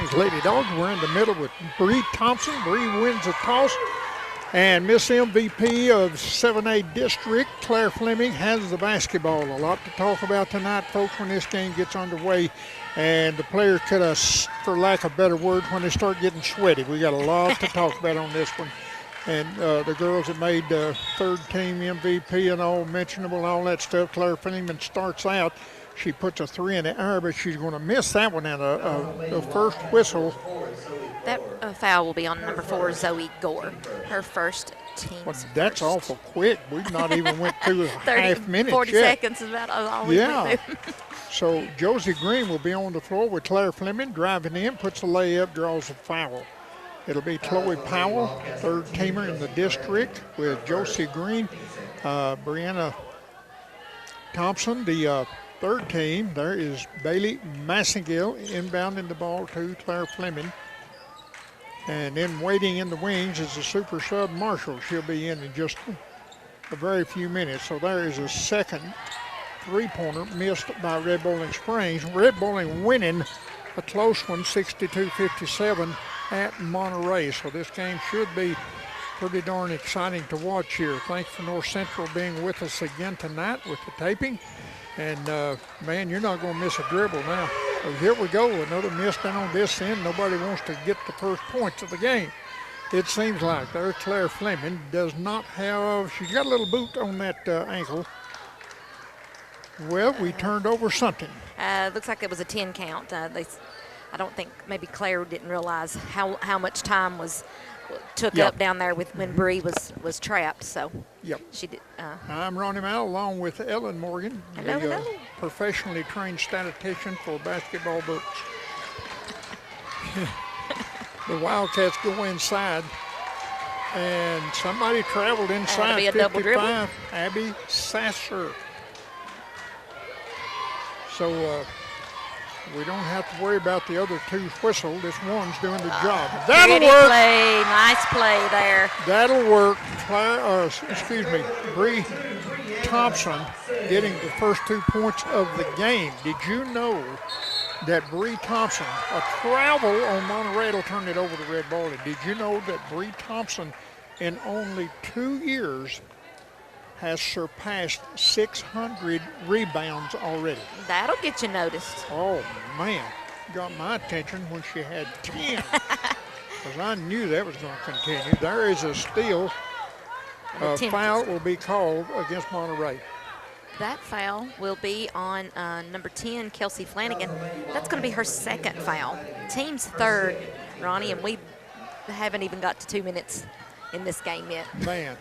Springs Lady Dogs. We're in the middle with Bree Thompson. Bree wins the toss. And Miss MVP of 7A District, Claire Fleming, has the basketball. A lot to talk about tonight, folks, when this game gets underway. And the players could have, for lack of better words, when they start getting sweaty. We got a lot to talk about on this one. And the girls that made third team MVP and all mentionable and all that stuff, Claire Fleming starts out. She puts a 3 in the air, but she's going to miss that one. And the first whistle. That foul will be on number 4, Zoe Gore, her first team. Well, that's awful quick. We've not even went through a half minute 40 yet. seconds is about all we went through. So Josie Green will be on the floor with Claire Fleming driving in, puts a layup, draws a foul. It'll be Chloe Powell, third teamer in the district, with Josie Green, Brianna Thompson, the third team. There is Bailey Massengill inbounding the ball to Claire Fleming. And then waiting in the wings is the super sub Marshall. She'll be in just a very few minutes. So there is a second three-pointer missed by Red Bowling Springs. Red Bowling winning a close one, 62-57 at Monterey. So this game should be pretty darn exciting to watch here. Thanks for North Central being with us again tonight with the taping. And, man, you're not going to miss a dribble now. So here we go, another miss down on this end. Nobody wants to get the first points of the game. It seems like there. Claire Fleming does not have, she's got a little boot on that ankle. Well, we turned over something. Looks like it was a 10 count. I don't think maybe Claire didn't realize how much time took up down there with when Bree was trapped. So she did. I'm Ronnie Mal along with Ellen Morgan, hello. Professionally trained statistician for basketball books. The Wildcats go inside, and somebody traveled inside. Be a 55, double dribble. Abby Sasser. So we don't have to worry about the other two whistle. This one's doing the job. That'll work. Nice play there. That'll work. Bree Thompson getting the first 2 points of the game. Did you know that Bree Thompson, a travel on Monterey will turn it over to Red Bowling. Did you know that Bree Thompson in only 2 years has surpassed 600 rebounds already? That'll get you noticed. Oh, man. Got my attention when she had 10. Because I knew that was going to continue. There is a steal. A foul will be called against Monterey. That foul will be on number 10, Kelsey Flanagan. That's going to be her second foul. Team's third, Ronnie, and we haven't even got to 2 minutes in this game yet. Man.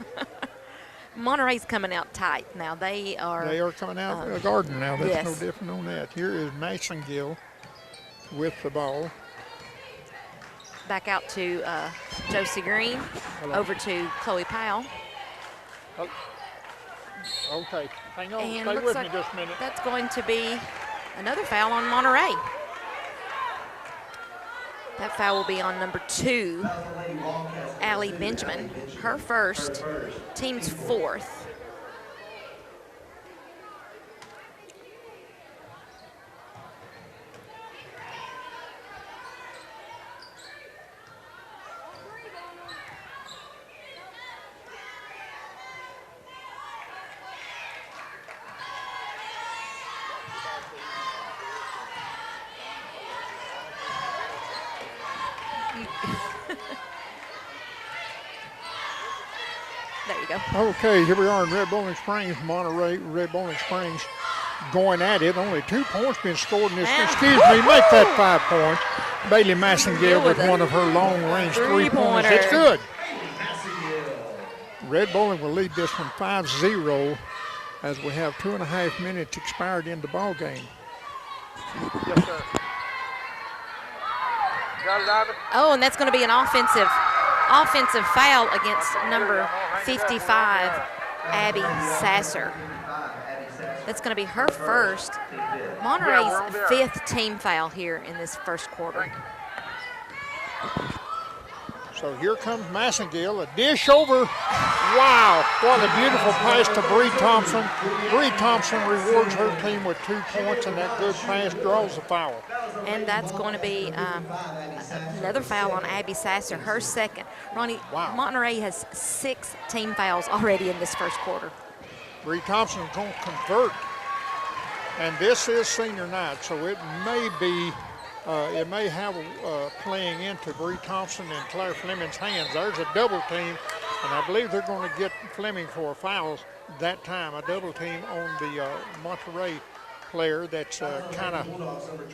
Monterey's coming out tight now. They are coming out a garden now. That's yes. no different on that. Here is Massengill with the ball. Back out to Josie Green. Hello. Over to Chloe Powell. Oh. Okay, hang on. And Stay with like me just a minute. That's going to be another foul on Monterey. That foul will be on number 2, Allie Benjamin. Her first, team's fourth. There you go. Okay, here we are in Red Bowling Springs, Monterey. Red Bowling Springs going at it. Only 2 points been scored in this. Excuse me, make that 5 points. Bailey Massengill with one of her long-range three-pointers. It's good. Red Bowling will lead this one 5-0 as we have 2.5 minutes expired in the ball game. Yes, sir. Got it, Ivan? Oh, and that's going to be an offensive foul against number 55, Abby Sasser. That's going to be her first, Monterey's 5th team foul here in this first quarter. So here comes Massengill, a dish over. Wow, what a beautiful pass to Bree Thompson. Bree Thompson rewards her team with 2 points, and that good pass draws a foul. And that's going to be another foul on Abby Sasser, her second. Ronnie, Wow. Monterey has 6 team fouls already in this first quarter. Bree Thompson is going to convert. And this is senior night, so it may be, it may have playing into Bree Thompson and Claire Fleming's hands. There's a double team, and I believe they're going to get Fleming for a foul that time, a double team on the Monterey player that's kind of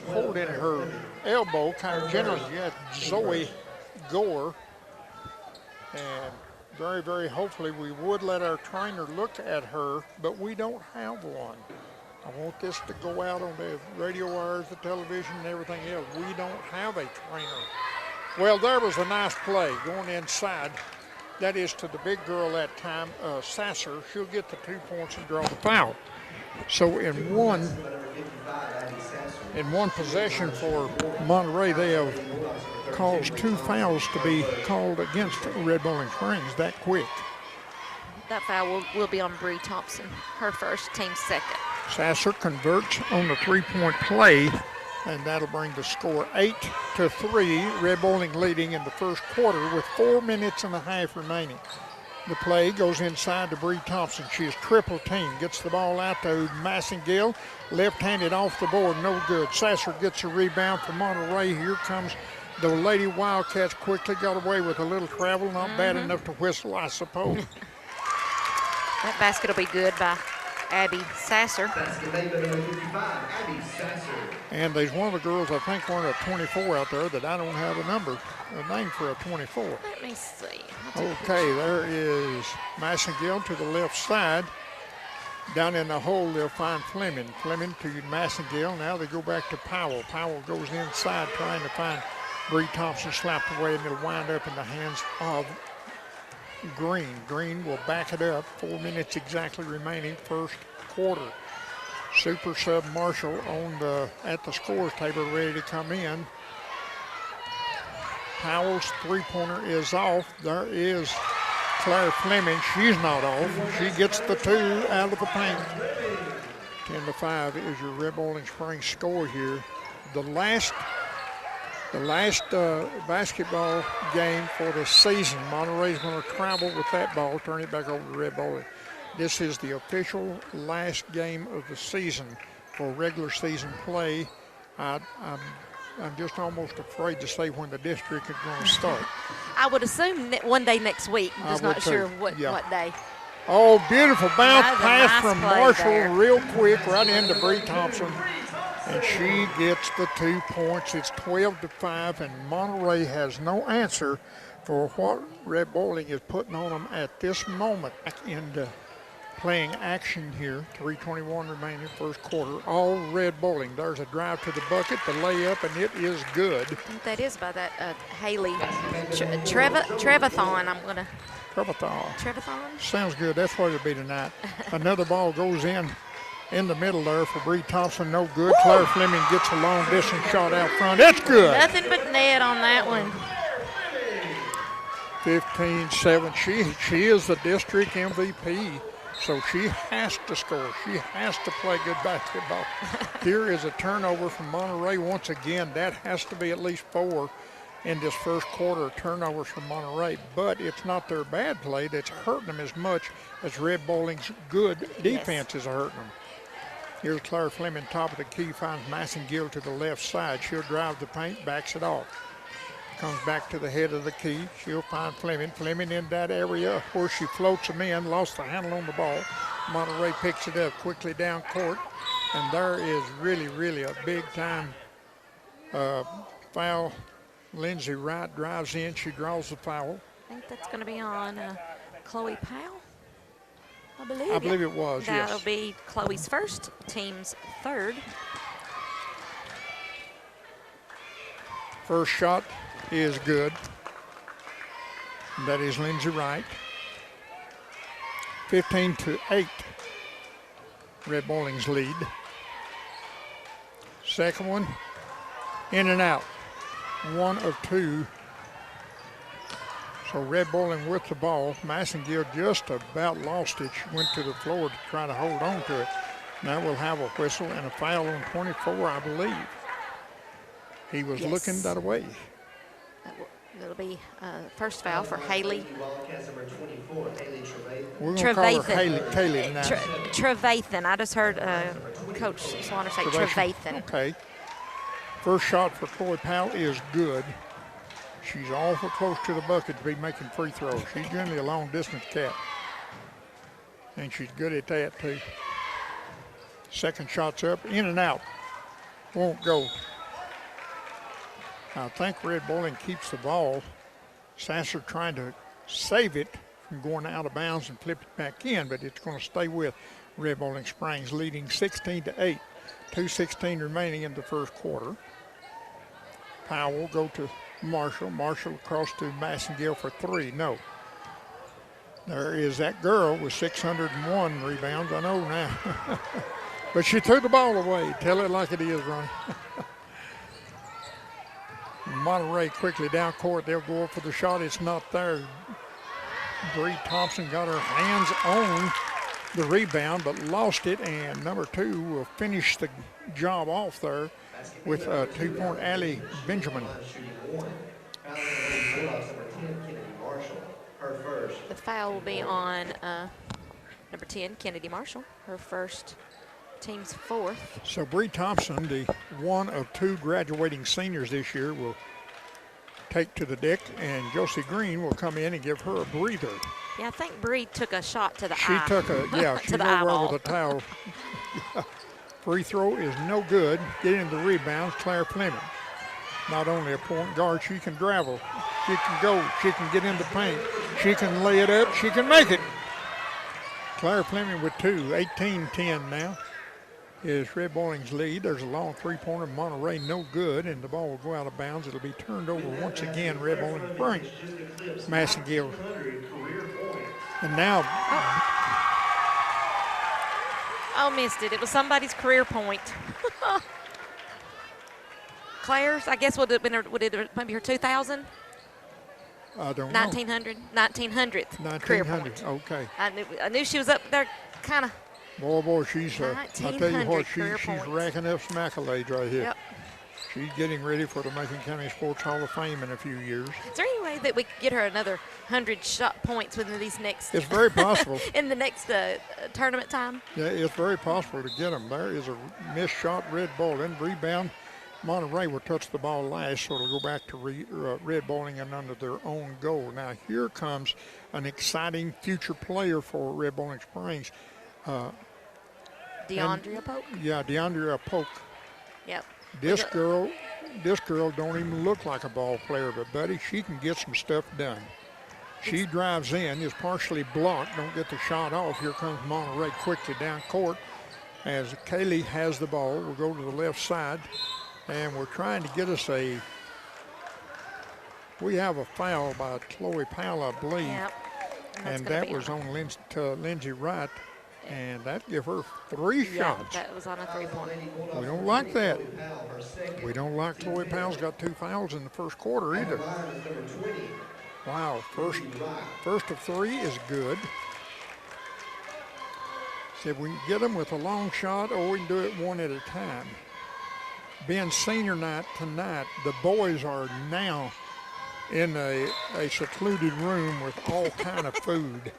holding her elbow, kind of generally. Zoe Gore, and very, very hopefully we would let our trainer look at her, but we don't have one. I want this to go out on the radio wires, the television, and everything else. We don't have a trainer. Well, there was a nice play going inside. That is to the big girl that time, Sasser. She'll get the 2 points and draw the foul. So in one possession for Monterey, they have caused 2 fouls to be called against Red Bowling Springs that quick. That foul will be on Bree Thompson, her first, team second. Sasser converts on the 3-point play, and that'll bring the score 8-3. Red Bowling leading in the first quarter with 4 minutes and a half remaining. The play goes inside to Bree Thompson. She is triple team, gets the ball out to Massengill, left-handed off the board, no good. Sasser gets a rebound for Monterey. Here comes the Lady Wildcats, quickly got away with a little travel, not bad enough to whistle, I suppose. That basket will be good by Abby Sasser. And there's one of the girls, I think one of the 24 out there that I don't have a name for a 24. Let me see. Okay, there is Massengill to the left side. Down in the hole, they'll find Fleming. Fleming to Massengill. Now they go back to Powell. Powell goes inside trying to find Bree Thompson, slapped away, and it'll wind up in the hands of Green. Green will back it up. 4 minutes exactly remaining, first quarter. Super sub Marshall at the scores table, ready to come in. Powell's 3-pointer is off. There is Claire Fleming. She's not off. She gets the 2 out of the paint. 10-5 is your Red Bowling Springs score here. The last basketball game for the season. Monterey's going to travel with that ball, turn it back over to Red Bowling. This is the official last game of the season for regular season play. I'm just almost afraid to say when the district is going to start. I would assume one day next week. I'm just not sure what day. Oh, beautiful bounce pass from Marshall there. Real quick right into Bree Thompson. And she gets the 2 points. It's 12-5, and Monterey has no answer for what Red Bowling is putting on them at this moment. Back into playing action here. 3:21 remaining, first quarter. All Red Bowling. There's a drive to the bucket, the layup, and it is good. I think that is by that Haley Trevathon. Trevathon? Sounds good. That's what it'll be tonight. Another ball goes in the middle there for Bree Thompson, no good. Woo! Claire Fleming gets a long distance shot out front. It's good. Nothing but net on that one. 15-7. She is the district MVP, so she has to score. She has to play good basketball. Here is a turnover from Monterey once again. That has to be at least 4 in this first quarter, turnovers from Monterey. But it's not their bad play that's hurting them as much as Red Bowling's good defense is hurting them. Here's Claire Fleming, top of the key, finds Massengill to the left side. She'll drive the paint, backs it off. Comes back to the head of the key. She'll find Fleming. Fleming in that area where she floats them in, lost the handle on the ball. Monterey picks it up quickly down court. And there is really, really a big-time foul. Lindsay Wright drives in. She draws the foul. I think that's going to be on Chloe Powell. I believe it was, yes. That'll be Chloe's first, team's third. First shot is good. That is Lindsay Wright. 15-8, Red Bowling's lead. Second one, in and out. 1 of 2 So Red Bowling with the ball. Massengill just about lost it. She went to the floor to try to hold on to it. Now we'll have a whistle and a foul on 24, I believe. He was looking that way. It'll be first foul for Haley. We're going to call her Haley now. Trevathan. I just heard Coach Swanner say Trevathan. Okay. First shot for Chloe Powell is good. She's awful close to the bucket to be making free throws. She's generally a long-distance cat. And she's good at that, too. Second shot's up, in and out. Won't go. I think Red Bowling keeps the ball. Sasser trying to save it from going out of bounds and flip it back in, but it's going to stay with Red Bowling Springs, leading 16-8. 2:16 remaining in the first quarter. Powell will go to Marshall. Marshall across to Massengill for three. No. There is that girl with 601 rebounds. I know now. But she threw the ball away. Tell it like it is, Ronnie. Monterey quickly down court. They'll go up for the shot. It's not there. Bree Thompson got her hands on the rebound, but lost it. And number 2 will finish the job off there with a 2-point Allie Benjamin. The foul will be on number 10, Kennedy Marshall, her first, team's fourth. So Bree Thompson, the one of 2 graduating seniors this year, will take to the deck, and Josie Green will come in and give her a breather. Yeah, I think Bree took a shot to the eye. She took a, yeah, she's over with a towel. Free throw is no good. Getting the rebounds, Claire Fleming. Not only a point guard, she can travel. She can go. She can get in the paint. She can lay it up. She can make it. Claire Fleming with 2, 18-10 now is Red Bowling's lead. There's a long three-pointer. Monterey no good, and the ball will go out of bounds. It'll be turned over once again. Red Bowling Springs. Massengill. And now. Oh, missed it. It was somebody's career point. Claire's, I guess, would it maybe her 2,000? I don't know. 1900th career point. Okay. I knew she was up there kind of. Boy, she's, I tell you what, she's racking up some accolades right here. Yep. She's getting ready for the Macon County Sports Hall of Fame in a few years. Is there any way that we could get her another 100 shot points within these next? It's very possible. In the next tournament time? Yeah, it's very possible to get them. There is a missed shot, Red Bowling. Rebound. Monterey will touch the ball last, so it'll go back to Red Bowling and under their own goal. Now, here comes an exciting future player for Red Bowling Springs. DeAndrea Polk? Yeah, DeAndrea Polk. Yep. This girl don't even look like a ball player, but, buddy, she can get some stuff done. She drives in, is partially blocked, don't get the shot off. Here comes Monterey quickly down court as Kaylee has the ball. We'll go to the left side, and we're trying to get us we have a foul by Chloe Powell, I believe. Yep. And that was on Lindsay Wright. And that give her 3 shots. That was on a 3-pointer. We don't like that. We don't like Chloe Powell's got 2 fouls in the first quarter either. Wow, first of 3 is good. See if we can get them with a long shot, or we can do it one at a time. Being senior night tonight, the boys are now in a secluded room with all kind of food.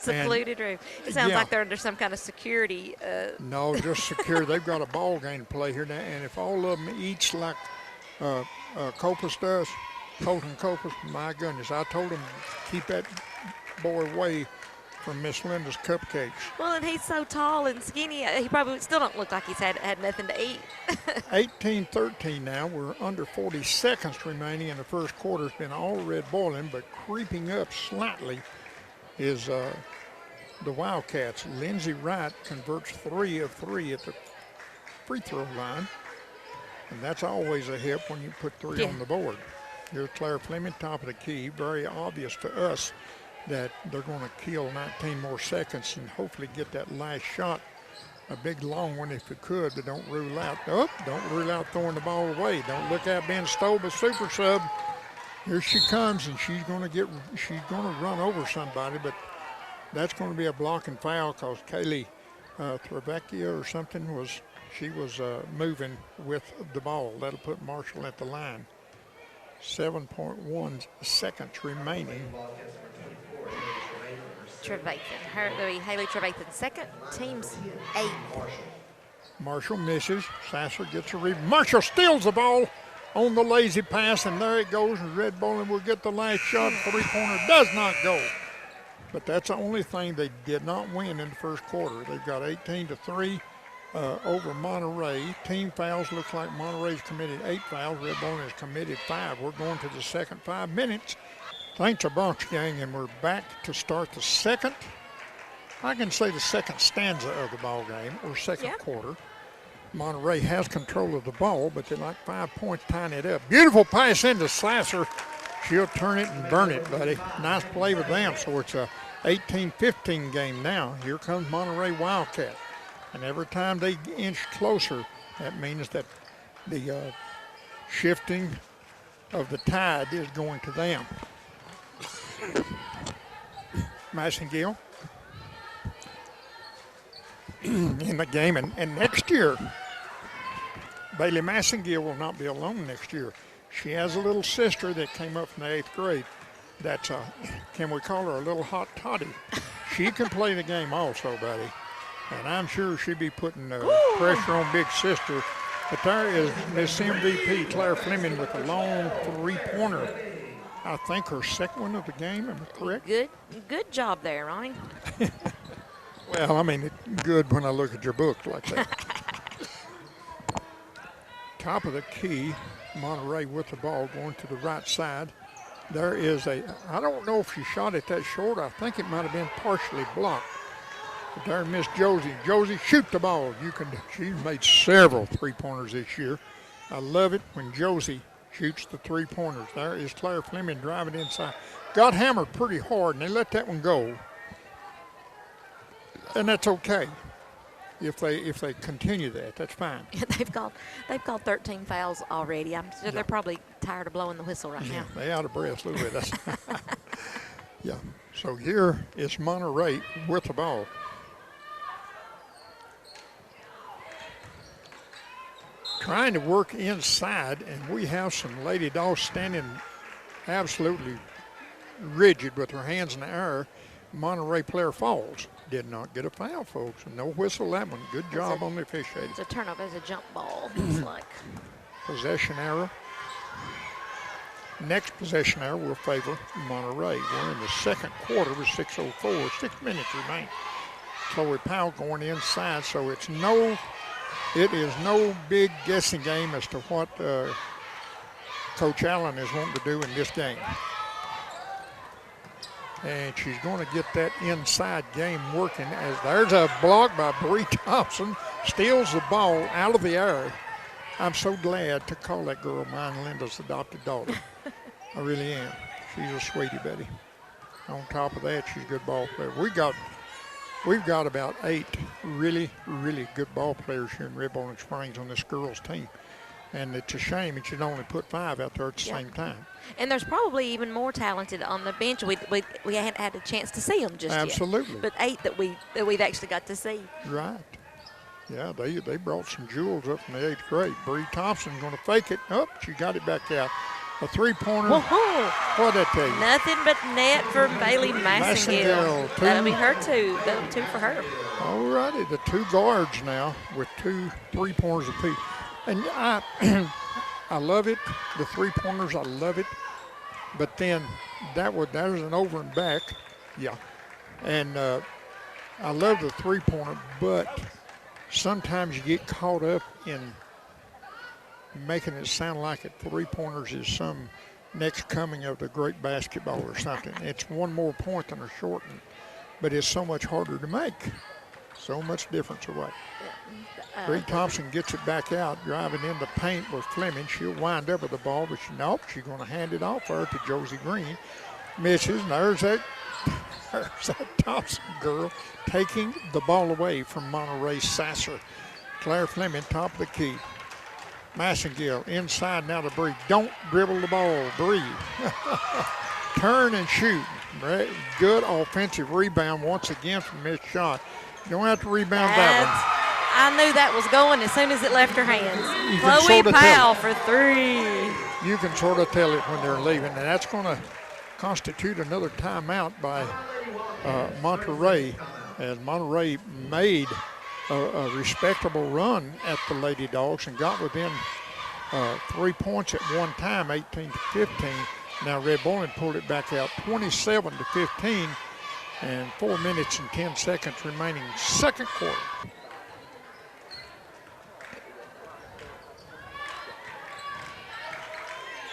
Secluded room. It sounds like they're under some kind of security. No, just secure. They've got a ball game to play here now, and if all of them eats like Copus does, Colton Copus, my goodness, I told him keep that boy away from Miss Linda's cupcakes. Well, and he's so tall and skinny, he probably still don't look like he's had nothing to eat. 18-13 now. We're under 40 seconds remaining in the first quarter. It's been all Red Bowling, but creeping up slightly is the Wildcats. Lindsay Wright converts 3 of 3 at the free throw line. And that's always a hit when you put 3 on the board. Here's Claire Fleming, top of the key. Very obvious to us that they're going to kill 19 more seconds and hopefully get that last shot. A big long one if you could, but don't rule out. Don't rule out throwing the ball away. Don't look at being stole by super sub. Here she comes, and she's going to run over somebody, but that's going to be a blocking foul because Kaylee Trevecchia or something was moving with the ball. That'll put Marshall at the line. 7.1 seconds remaining. Trevathan, Haley Trevathan second, team's 8th. Marshall misses. Sasser gets a rebound. Marshall steals the ball on the lazy pass, and there it goes. And Red Bowling will get the last shot. Three-pointer does not go. But that's the only thing they did not win in the first quarter. They've got 18-3 over Monterey. Team fouls. Looks like Monterey's committed 8 fouls. Red Bowling has committed 5. We're going to the second 5 minutes. Thanks a bunch, gang, and we're back to start the second. I can say the second stanza of the ball game, or second quarter. Monterey has control of the ball, but they're like 5 points tying it up. Beautiful pass into Sasser. She'll turn it and burn it, buddy. Nice play with them. So it's a 18-15 game now. Here comes Monterey Wildcat. And every time they inch closer, that means that the shifting of the tide is going to them. Massengill in the game. And next year, Bailey Massengill will not be alone next year. She has a little sister that came up from the 8th grade. That's can we call her a little hot toddy? She can play the game also, buddy. And I'm sure she'd be putting pressure on big sister. But there is Miss MVP, Claire Fleming, with a long three-pointer. I think her second one of the game, am I correct? Good job there, Ronnie. Well, I mean, it's good when I look at your book like that. Top of the key, Monterey with the ball going to the right side. There is I don't know if she shot it that short. I think it might have been partially blocked. But there, Miss Josie. Josie, shoot the ball. She's made several three-pointers this year. I love it when Josie shoots the three-pointers. There is Claire Fleming driving inside. Got hammered pretty hard, and they let that one go. And that's okay. If they continue that, that's fine. They've got 13 fouls already. I'm sure they're probably tired of blowing the whistle right now. They out of breath a little bit. Yeah. So here is Monterey with the ball. Trying to work inside, and we have some Lady Dogs standing absolutely rigid with her hands in the air. Monterey player falls. Did not get a foul, folks. No whistle that one. Good job on the officiating. It's a turnover as a jump ball, it's like. Possession error. Next possession error will favor Monterey. We're in the second quarter with 6:04. 6 minutes remain. Chloe Powell going inside, so it is no big guessing game as to what Coach Allen is wanting to do in this game. And she's going to get that inside game working as there's a block by Bree Thompson, steals the ball out of the air. I'm so glad to call that girl mine, Linda's adopted daughter. I really am. She's a sweetie, Betty. On top of that, she's a good ball player. We've got about 8 really, really good ball players here in Red Bowling Springs on this girls' team. And it's a shame it should only put 5 out there at the same time. And there's probably even more talented on the bench. We hadn't had a chance to see them just Absolutely. yet. But 8 that we've actually got to see. Right. Yeah, they brought some jewels up in the 8th grade. Bree Thompson going to fake it. Oh, she got it back out. A three-pointer. What'd that tell you? Nothing but net for Bailey Massengill. That'll be her 2. That'll be 2 for her. All righty, the 2 guards now with 2 3-pointers apiece. And I love it. The 3-pointers, I love it. But then there's an over and back. Yeah. And I love the 3-pointer, but sometimes you get caught up in making it sound like 3-pointers is some next coming of the great basketball or something. It's one more point than a short one, but it's so much harder to make. So much difference away. Bree Thompson gets it back out, driving in the paint with Fleming. She'll wind up with the ball, but she's going to hand it off her to Josie Green. Misses, and there's that Thompson girl taking the ball away from Monterey Sasser. Claire Fleming, top of the key. Massengill inside now to Bree. Don't dribble the ball, Bree. Turn and shoot. Good offensive rebound once again from missed shot. You don't have to rebound that one. I knew that was going as soon as it left her hands. You can Chloe sort of Powell for 3. You can sort of tell it when they're leaving, and that's going to constitute another timeout by Monterey, as Monterey made a respectable run at the Lady Dogs and got within 3 points at one time, 18-15. Now Red Bowling pulled it back out 27-15, and 4 minutes and 10 seconds remaining second quarter.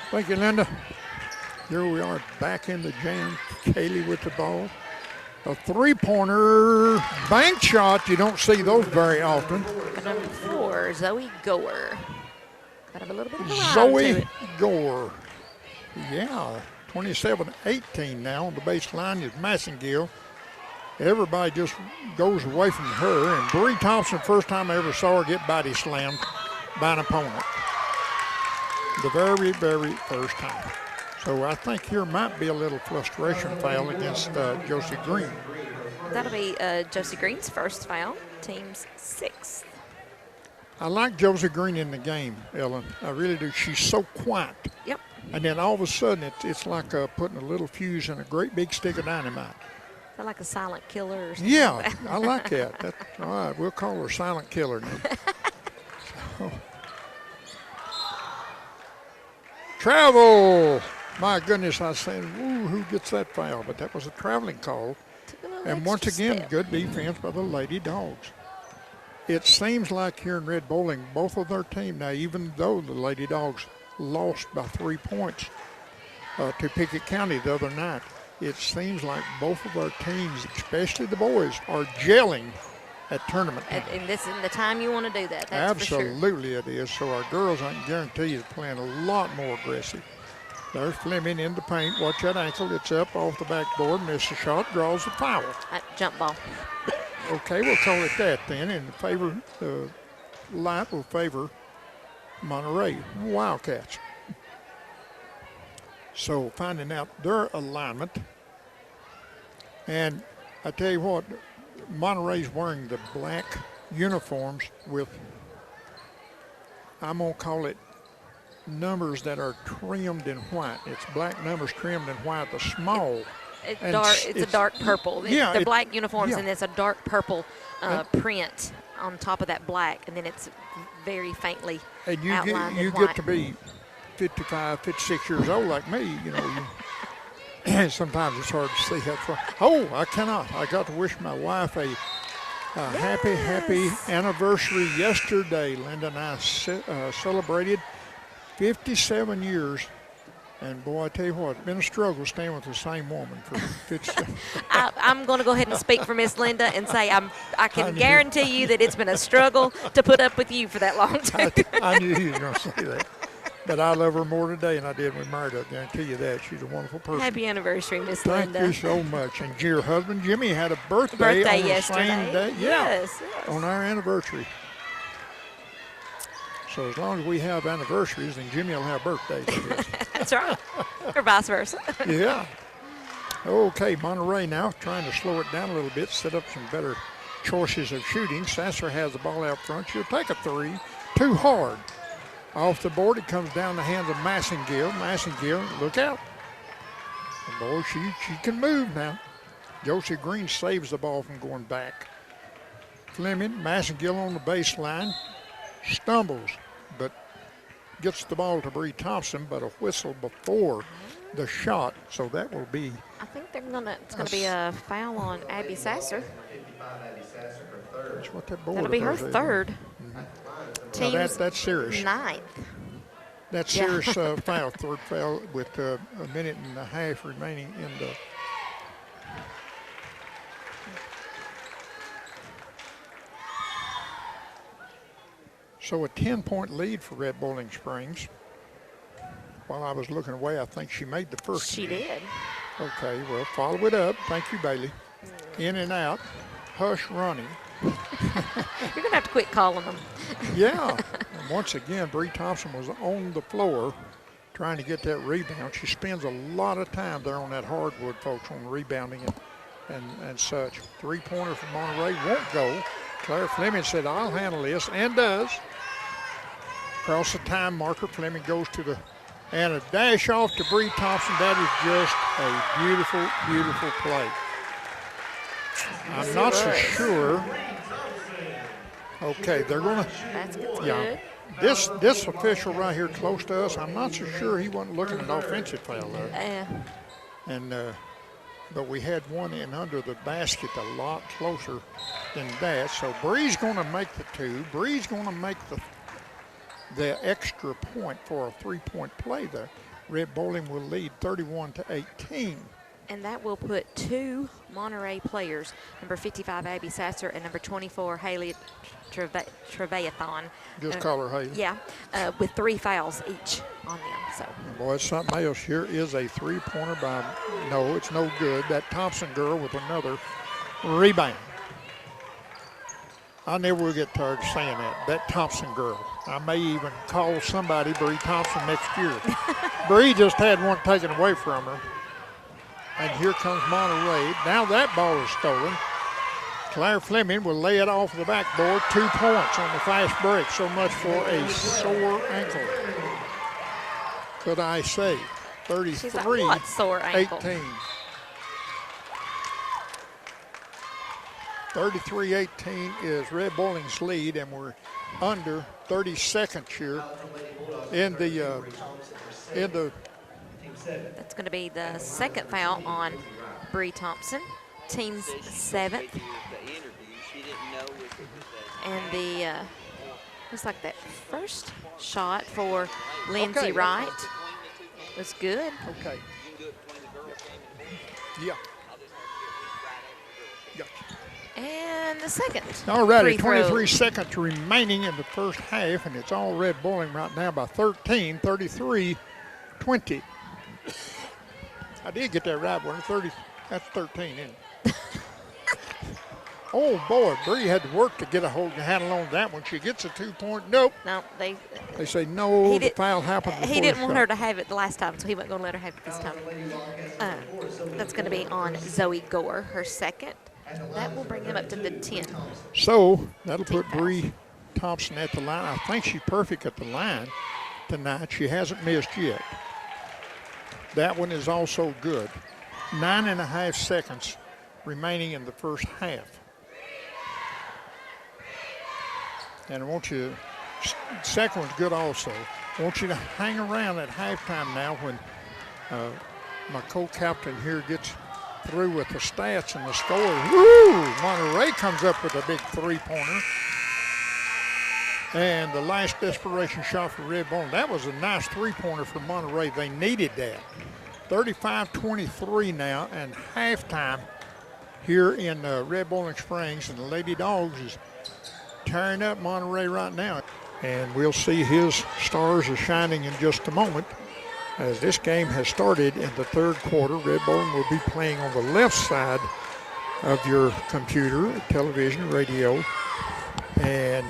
Thank you, Linda. Here we are back in the jam. Kaylee with the ball. A three-pointer bank shot. You don't see those very often. Number 4, Zoe Gore. Got a little bit of a rhyme Zoe to it. Gore. Yeah, 27-18 now on the baseline is Massengill. Everybody just goes away from her. And Bree Thompson, first time I ever saw her get body slammed by an opponent. The very, very first time. So I think here might be a little frustration foul against Josie Green. That'll be Josie Green's first foul, team's 6th. I like Josie Green in the game, Ellen. I really do. She's so quiet. Yep. And then all of a sudden, it's like putting a little fuse in a great big stick of dynamite. They're like a silent killer or something. Yeah, I like that. That's all right. We'll call her Silent Killer now. So. Travel. My goodness, I was saying, ooh, who gets that foul? But that was a traveling call. And once again, good defense by the Lady Dogs. It seems like here in Red Bowling, both of their team, now even though the Lady Dogs lost by 3 points to Pickett County the other night, it seems like both of our teams, especially the boys, are gelling at tournament time. And this is the time you want to do that. That's Absolutely it is. So our girls, I can guarantee you, are playing a lot more aggressive. There's Fleming in the paint. Watch that ankle. It's up off the backboard. Misses a shot. Draws the foul. Jump ball. Okay, we'll call it that then. And the light will favor Monterey Wildcats. So finding out their alignment. And I tell you what, Monterey's wearing the black uniforms with, I'm going to call it, numbers that are trimmed in white. It's black numbers trimmed in white, the small. It's a dark purple. Yeah, the black uniforms, yeah. and it's a dark purple print on top of that black, and then it's very faintly outlined in white. You get to be 55, 56 years old like me, you know. Sometimes it's hard to see that far. Oh, I cannot. I got to wish my wife a happy anniversary yesterday. Linda and I celebrated 57 years. And boy, I tell you what, it's been a struggle staying with the same woman for 57. I'm going to go ahead and speak for Miss Linda and say I can guarantee you that it's been a struggle to put up with you for that long time. I knew you were going to say that. But I love her more today than I did when we married her. I guarantee you that. She's a wonderful person. Happy anniversary, Miss Linda. Thank you so much. And your husband, Jimmy, had a birthday on the yesterday. Same day. Yes. On our anniversary. So as long as we have anniversaries, then Jimmy will have birthdays. That's right. Or vice versa. Yeah. Okay, Monterey now trying to slow it down a little bit, set up some better choices of shooting. Sasser has the ball out front. She'll take a three. Too hard. Off the board, it comes down the hands of Massengill. Massengill, look out. Boy, she can move now. Josie Green saves the ball from going back. Fleming, Massengill on the baseline. Stumbles, but gets the ball to Bree Thompson, but a whistle before the shot, so that will be. I think it's gonna be a foul on Abby Sasser. That's what that board. That'll be her third. Now that's serious. 9th. That's serious foul, third foul with a minute and a half remaining in the. So a 10-point lead for Red Bowling Springs. While I was looking away, I think she made the first. She did. Okay, well, follow it up. Thank you, Bailey. In and out. Hush running. You're going to have to quit calling them. Yeah. once again, Bree Thompson was on the floor trying to get that rebound. She spends a lot of time there on that hardwood, folks, on rebounding and such. Three-pointer from Monterey won't go. Claire Fleming said, I'll handle this, and does. Across the time marker, Fleming goes to the, and a dash off to Bree Thompson. That is just a beautiful, beautiful play. I'm not so sure. Okay, they're going to. That's good. Yeah. This official right here close to us, I'm not so sure he wasn't looking at an offensive foul there. And but we had one in under the basket a lot closer than that. So Bree's going to make the two. Bree's going to make the extra point for a three-point play there. Red Bowling will lead 31-18. And that will put two Monterey players, number 55, Abby Sasser, and number 24, Haley Trevathan. Just call her Haley. Yeah, with 3 fouls each on them. So. Boy, it's something else. Here is a three-pointer by, no, it's no good. That Thompson girl with another rebound. I never will get tired of saying that. That Thompson girl. I may even call somebody Bree Thompson next year. Bree just had one taken away from her. And here comes Monterey. Now that ball is stolen. Claire Fleming will lay it off the backboard. 2 points on the fast break. So much for a sore ankle. Could I say? 33-18. Sore ankle? 33-18 is Red Bowling's lead, and we're under 30 seconds here in the That's going to be the second foul on Bree Thompson, team's 7th. And the looks like that first shot for Lindsay Wright was good. Okay. Yeah. And the second. All righty, 23 seconds remaining in the first half, and it's all Red Bowling right now by 13, 33-20. I did get that right one. 30. That's 13, isn't it? Oh boy, Bree had to work to get a handle on that one. She gets a 2-point. Nope. No, they say no. The foul happened. He didn't want her to have it the last time, so he wasn't going to let her have it this time. That's going to be on Zoe Gore, her second. That will bring them up to the 10. So that'll put Bree Thompson at the line. I think she's perfect at the line tonight. She hasn't missed yet. That one is also good. 9.5 seconds remaining in the first half. And I want you, second one's good also. I want you to hang around at halftime now when my co-captain here gets through with the stats and the score. Woo! Monterey comes up with a big three-pointer. And the last desperation shot for Red Bowling. That was a nice three-pointer for Monterey. They needed that. 35-23 now, and halftime here in Red Bowling Springs, and the Lady Dogs is tearing up Monterey right now. And we'll see his stars are shining in just a moment. As this game has started in the third quarter, Red Bowling will be playing on the left side of your computer, television, radio, and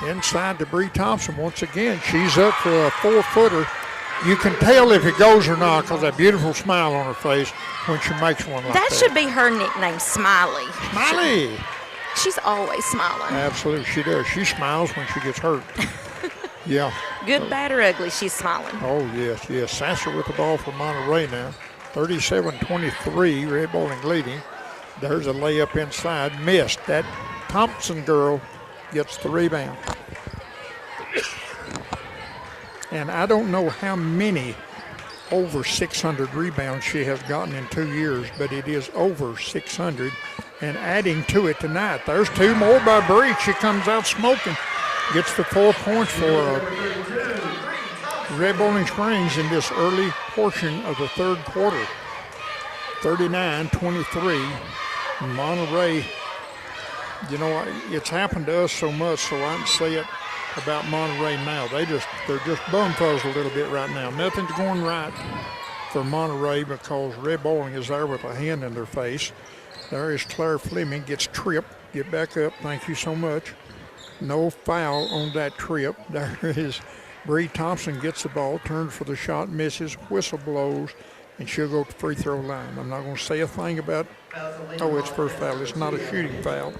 inside to Bree Thompson once again. She's up for a 4-footer. You can tell if it goes or not because that beautiful smile on her face when she makes one like that. That should be her nickname, Smiley. Smiley. She's always smiling. Absolutely, she does. She smiles when she gets hurt. Yeah. Good, bad, or ugly, she's smiling. Oh, yes, yes. Sasser with the ball for Monterey now. 37-23, Red Bowling leading. There's a layup inside, missed. That Thompson girl gets the rebound. And I don't know how many over 600 rebounds she has gotten in 2 years, but it is over 600. And adding to it tonight, there's 2 more by Bree. She comes out smoking. Gets the 4 points for Red Bowling Springs in this early portion of the third quarter. 39-23. Monterey, you know, it's happened to us so much, so I can say it about Monterey now. They're just bumfuzzled a little bit right now. Nothing's going right for Monterey because Red Bowling is there with a hand in their face. There is Claire Fleming, gets tripped. Get back up. Thank you so much. No foul on that trip. There is Bree Thompson gets the ball, turns for the shot, misses, whistle blows, and she'll go to the free throw line. I'm not going to say a thing about, it's first foul. It's not a shooting foul.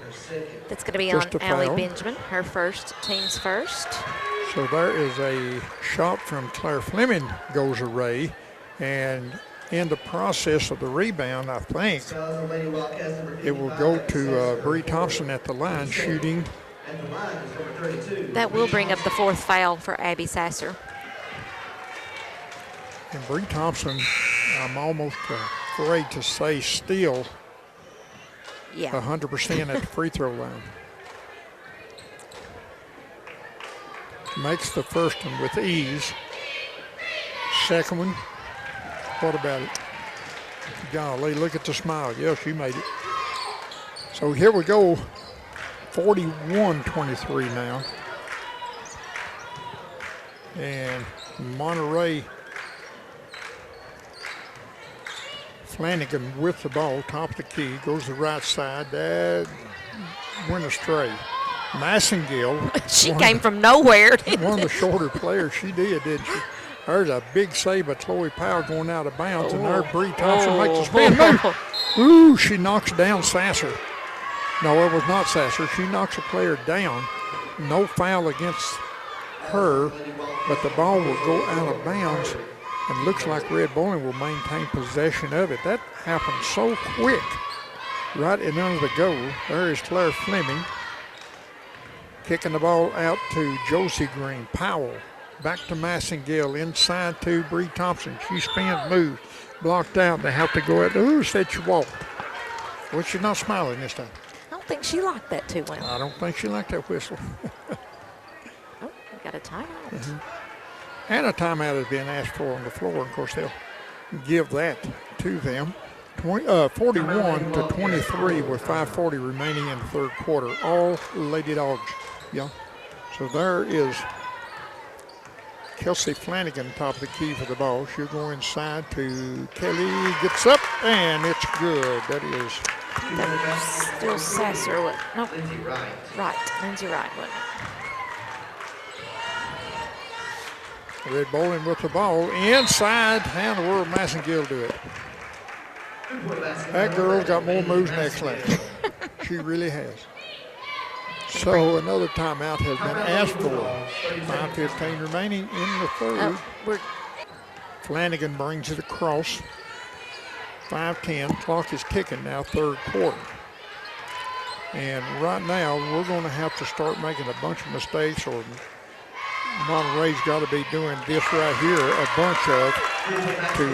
That's going to be Just on a Allie foul. Benjamin, her first, team's first. So there is a shot from Claire Fleming goes array, and in the process of the rebound, I think it will go to Bree Thompson at the line shooting. That will bring up the fourth foul for Abby Sasser. And Bree Thompson, I'm almost afraid to say still Yeah. 100% at the free throw line. Makes the first one with ease. Second one, what about it? Golly, look at the smile. Yeah, she made it. So here we go, 41-23 now. And Monterey, Flanagan with the ball, top of the key, goes to the right side. That went astray. Massengill. She came from nowhere. One of the shorter players. She did, didn't she? There's a big save by Chloe Powell going out of bounds, and there Bree Thompson makes a spin move. Ooh, she knocks down Sasser. No, it was not Sasser. She knocks a player down. No foul against her, but the ball will go out of bounds, and looks like Red Bowling will maintain possession of it. That happened so quick. Right in under the goal. There is Claire Fleming. Kicking the ball out to Josie Green. Powell back to Massengill, inside to Bree Thompson. She spins, moves, blocked out. They have to go out. Ooh, said she walked. Well, she's not smiling this time. I don't think she liked that too well. I don't think she liked that whistle. Oh, we got a timeout. And a timeout has been asked for on the floor. Of course, they'll give that to them. 41-23 with 5:40 remaining in the third quarter. All Lady Dogs. Yeah. So there is Kelsey Flanagan, top of the key for the ball. She'll go inside to Kelly. Gets up, and it's good. That is. That was still Sasser. No, right. Lindsay Wright, wasn't it? Red Bowling with the ball inside. How in the world Massengill do it? That girl's got more moves than X-Lax. She really has. So another timeout has been asked for. 5:15 remaining in the third. Flanagan brings it across. 5:10. Clock is ticking now, third quarter. And right now, we're going to have to start making a bunch of mistakes, or Monterey's got to be doing this right here, a bunch of, to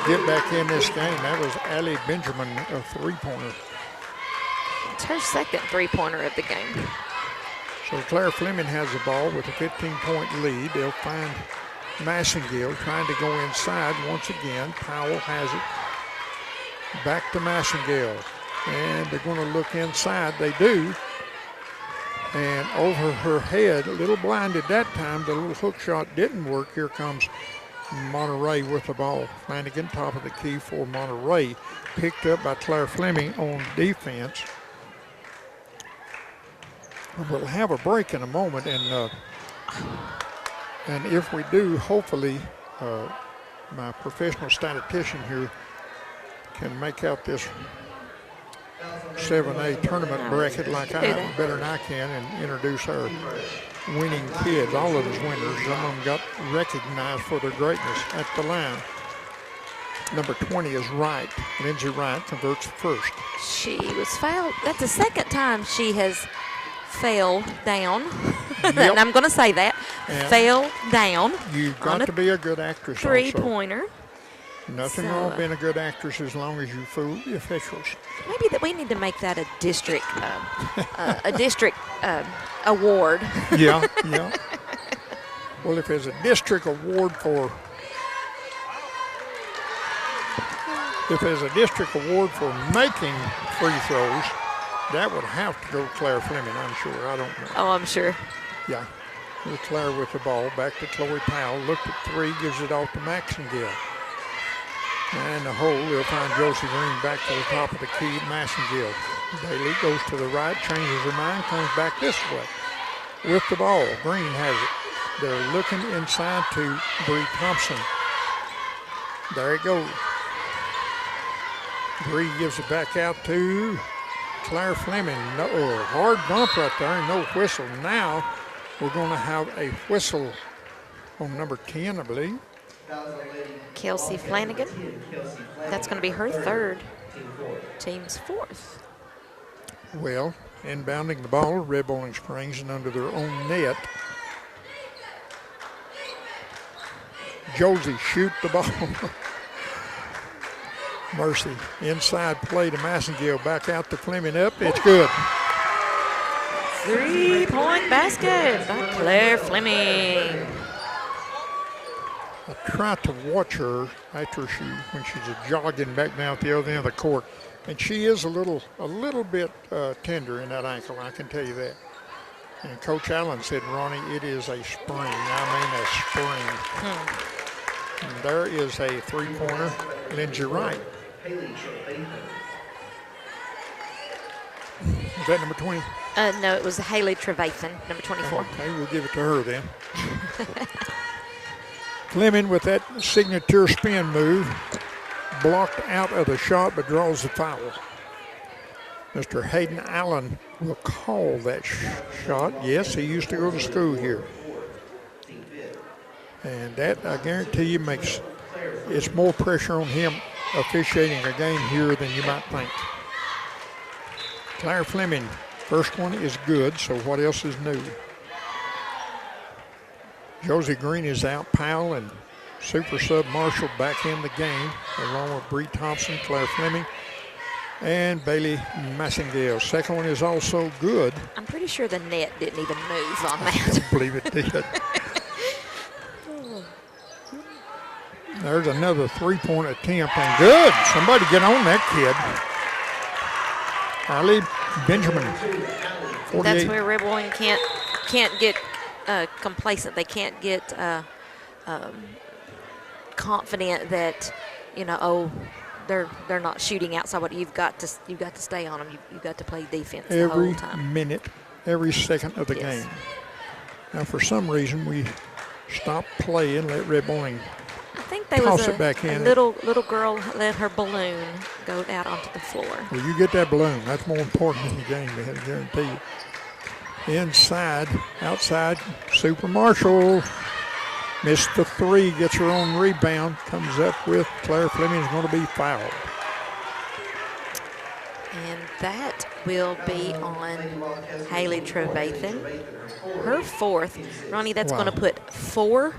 get back in this game. That was Allie Benjamin, a three-pointer. It's her second three-pointer of the game. So Claire Fleming has the ball with a 15-point lead. They'll find Massengill trying to go inside once again. Powell has it. Back to Massengill. And they're going to look inside. They do. And over her head, a little blinded that time. The little hook shot didn't work. Here comes Monterey with the ball. Flanagan, top of the key for Monterey. Picked up by Claire Fleming on defense. We'll have a break in a moment, and if we do, hopefully, my professional statistician here can make out this 7A tournament bracket like better than I can, and introduce our winning kids. All of us winners. Some of them got recognized for their greatness at the line. Number 20 is Wright. Lindsay Wright converts the first. She was fouled. That's the second time she has fell down. Yep. And I'm going to say that. And fell down. You've got to be a good actress also. Three-pointer. Nothing wrong with being a good actress as long as you fool the officials. Maybe that we need to make that a district award. Yeah, yeah. Well, if there's a district award for making free throws, that would have to go to Claire Fleming, I'm sure. I don't know. Oh, I'm sure. Yeah. With Claire with the ball. Back to Chloe Powell. Looked at three, gives it off to Massengill. And the hole, they'll find Josie Green back to the top of the key. Massengill. Bailey goes to the right, changes her mind, comes back this way. with the ball. Green has it. They're looking inside to Bree Thompson. There it goes. Bree gives it back out to Claire Fleming. No, hard bump right there, no whistle. Now we're going to have a whistle on number 10, I believe. Kelsey Flanagan. That's going to be her third. Team's fourth. Well, inbounding the ball, Red Bowling Springs, and under their own net. Josie shoot the ball. Mercy. Inside play to Massengill. Back out to Fleming up. It's good. 3-point basket by Claire Fleming. I tried to watch her after when she's jogging back down at the other end of the court. And she is a little bit tender in that ankle, I can tell you that. And Coach Allen said, Ronnie, it is a spring. I mean a spring. And there is a three-pointer, Lindsay Wright. Is that number 20? No, it was Haley Trevathan, number 24. Okay, we'll give it to her then. Fleming with that signature spin move, blocked out of the shot but draws the foul. Mr. Hayden Allen will call that shot. Yes, he used to go to school here. And that, I guarantee you, it's more pressure on him officiating a game here than you might think. Claire Fleming, first one is good, so what else is new? Josie Green is out. Powell and Super Sub Marshall back in the game, along with Bree Thompson, Claire Fleming, and Bailey Massengill. Second one is also good. I'm pretty sure the net didn't even move on I that. can't believe it did. There's another three-point attempt, and good. Somebody get on that kid. Ali Benjamin, 48. That's where Red Bowling can't get complacent. They can't get confident that, they're not shooting outside. But you've got to stay on them. You've got to play defense the whole time. Every minute, every second of the game. Now, for some reason, we stopped playing, let Red Bowling I think there was a little girl let her balloon go out onto the floor. Well, you get that balloon. That's more important in the game, I guarantee you. Inside, outside, Super Marshall. Missed the three, gets her own rebound, comes up with Claire Fleming is going to be fouled. And that will be on Haley Trevathan. Her fourth. Ronnie, that's going to put 4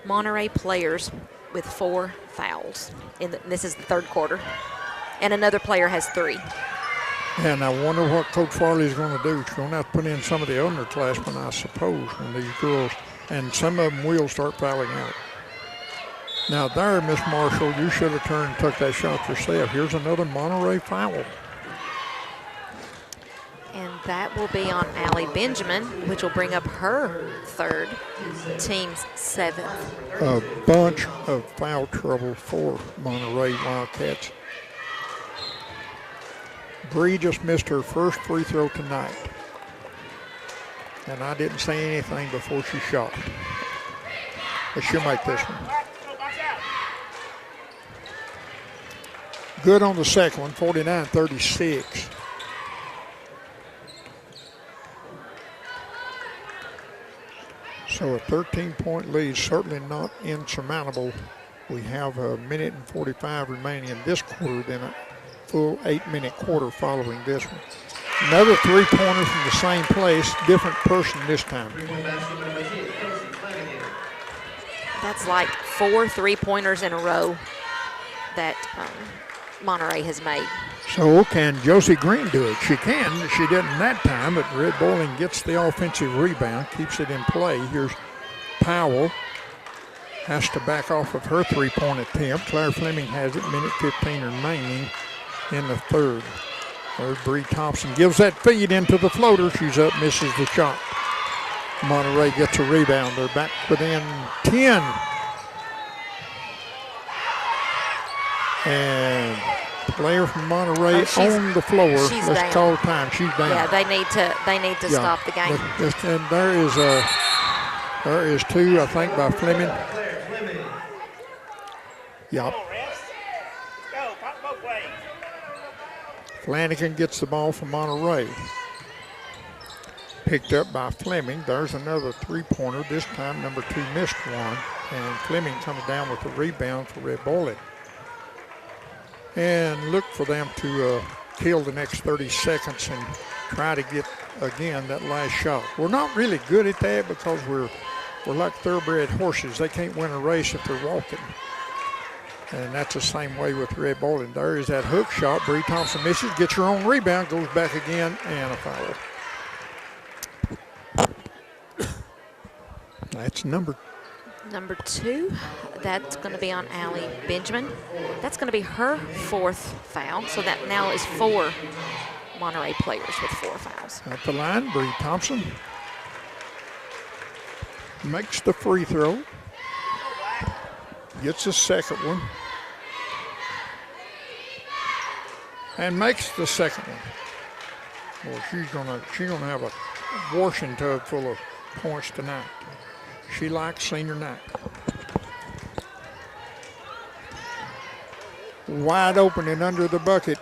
Monterey players with 4 fouls. This is the third quarter. And another player has 3. And I wonder what Coach Farley is going to do. She's going to have to put in some of the underclassmen, I suppose, when these girls, and some of them will start fouling out. Now there, Miss Marshall, you should have turned and took that shot yourself. Here's another Monterey foul. And that will be on Allie Benjamin, which will bring up her third, team's 7th. A bunch of foul trouble for Monterey Wildcats. Bree just missed her first free throw tonight. And I didn't say anything before she shot. But she'll make this one. Good on the second one, 49-36. So a 13-point lead, certainly not insurmountable. We have a minute and 45 remaining in this quarter, then a full 8-minute quarter following this one. Another three-pointer from the same place, different person this time. That's like 4 3-pointers in a row that Monterey has made. So can Josie Green do it? She can. She didn't that time, but Red Bowling gets the offensive rebound, keeps it in play. Here's Powell. Has to back off of her three-point attempt. Claire Fleming has it, minute 15 remaining in the third. There's Bree Thompson. Gives that feed into the floater. She's up, misses the shot. Monterey gets a rebound. They're back within 10. And Player from Monterey Oh, on the floor. she's Let's down. call time. She's down. Yeah, they need to Yeah. stop the game. And there is two, I think, by Fleming. Yep. Flanagan gets the ball from Monterey. Picked up by Fleming. There's another three-pointer. This time, number 2 missed one. And Fleming comes down with the rebound for Red Bowling. And look for them to kill the next 30 seconds and try to get, again, that last shot. We're not really good at that because we're like thoroughbred horses. They can't win a race if they're walking. And that's the same way with Red Bowling. There is that hook shot. Bree Thompson misses, gets her own rebound, goes back again, and a foul. That's number 2. That's going to be on Allie Benjamin. That's going to be her 4th foul. So that now is 4 Monterey players with 4 fouls. at the line. Bree Thompson makes the free throw. Gets the second one. And makes the second one. Well, she's gonna have a washing tub full of points tonight. She likes senior night. Wide open and under the bucket.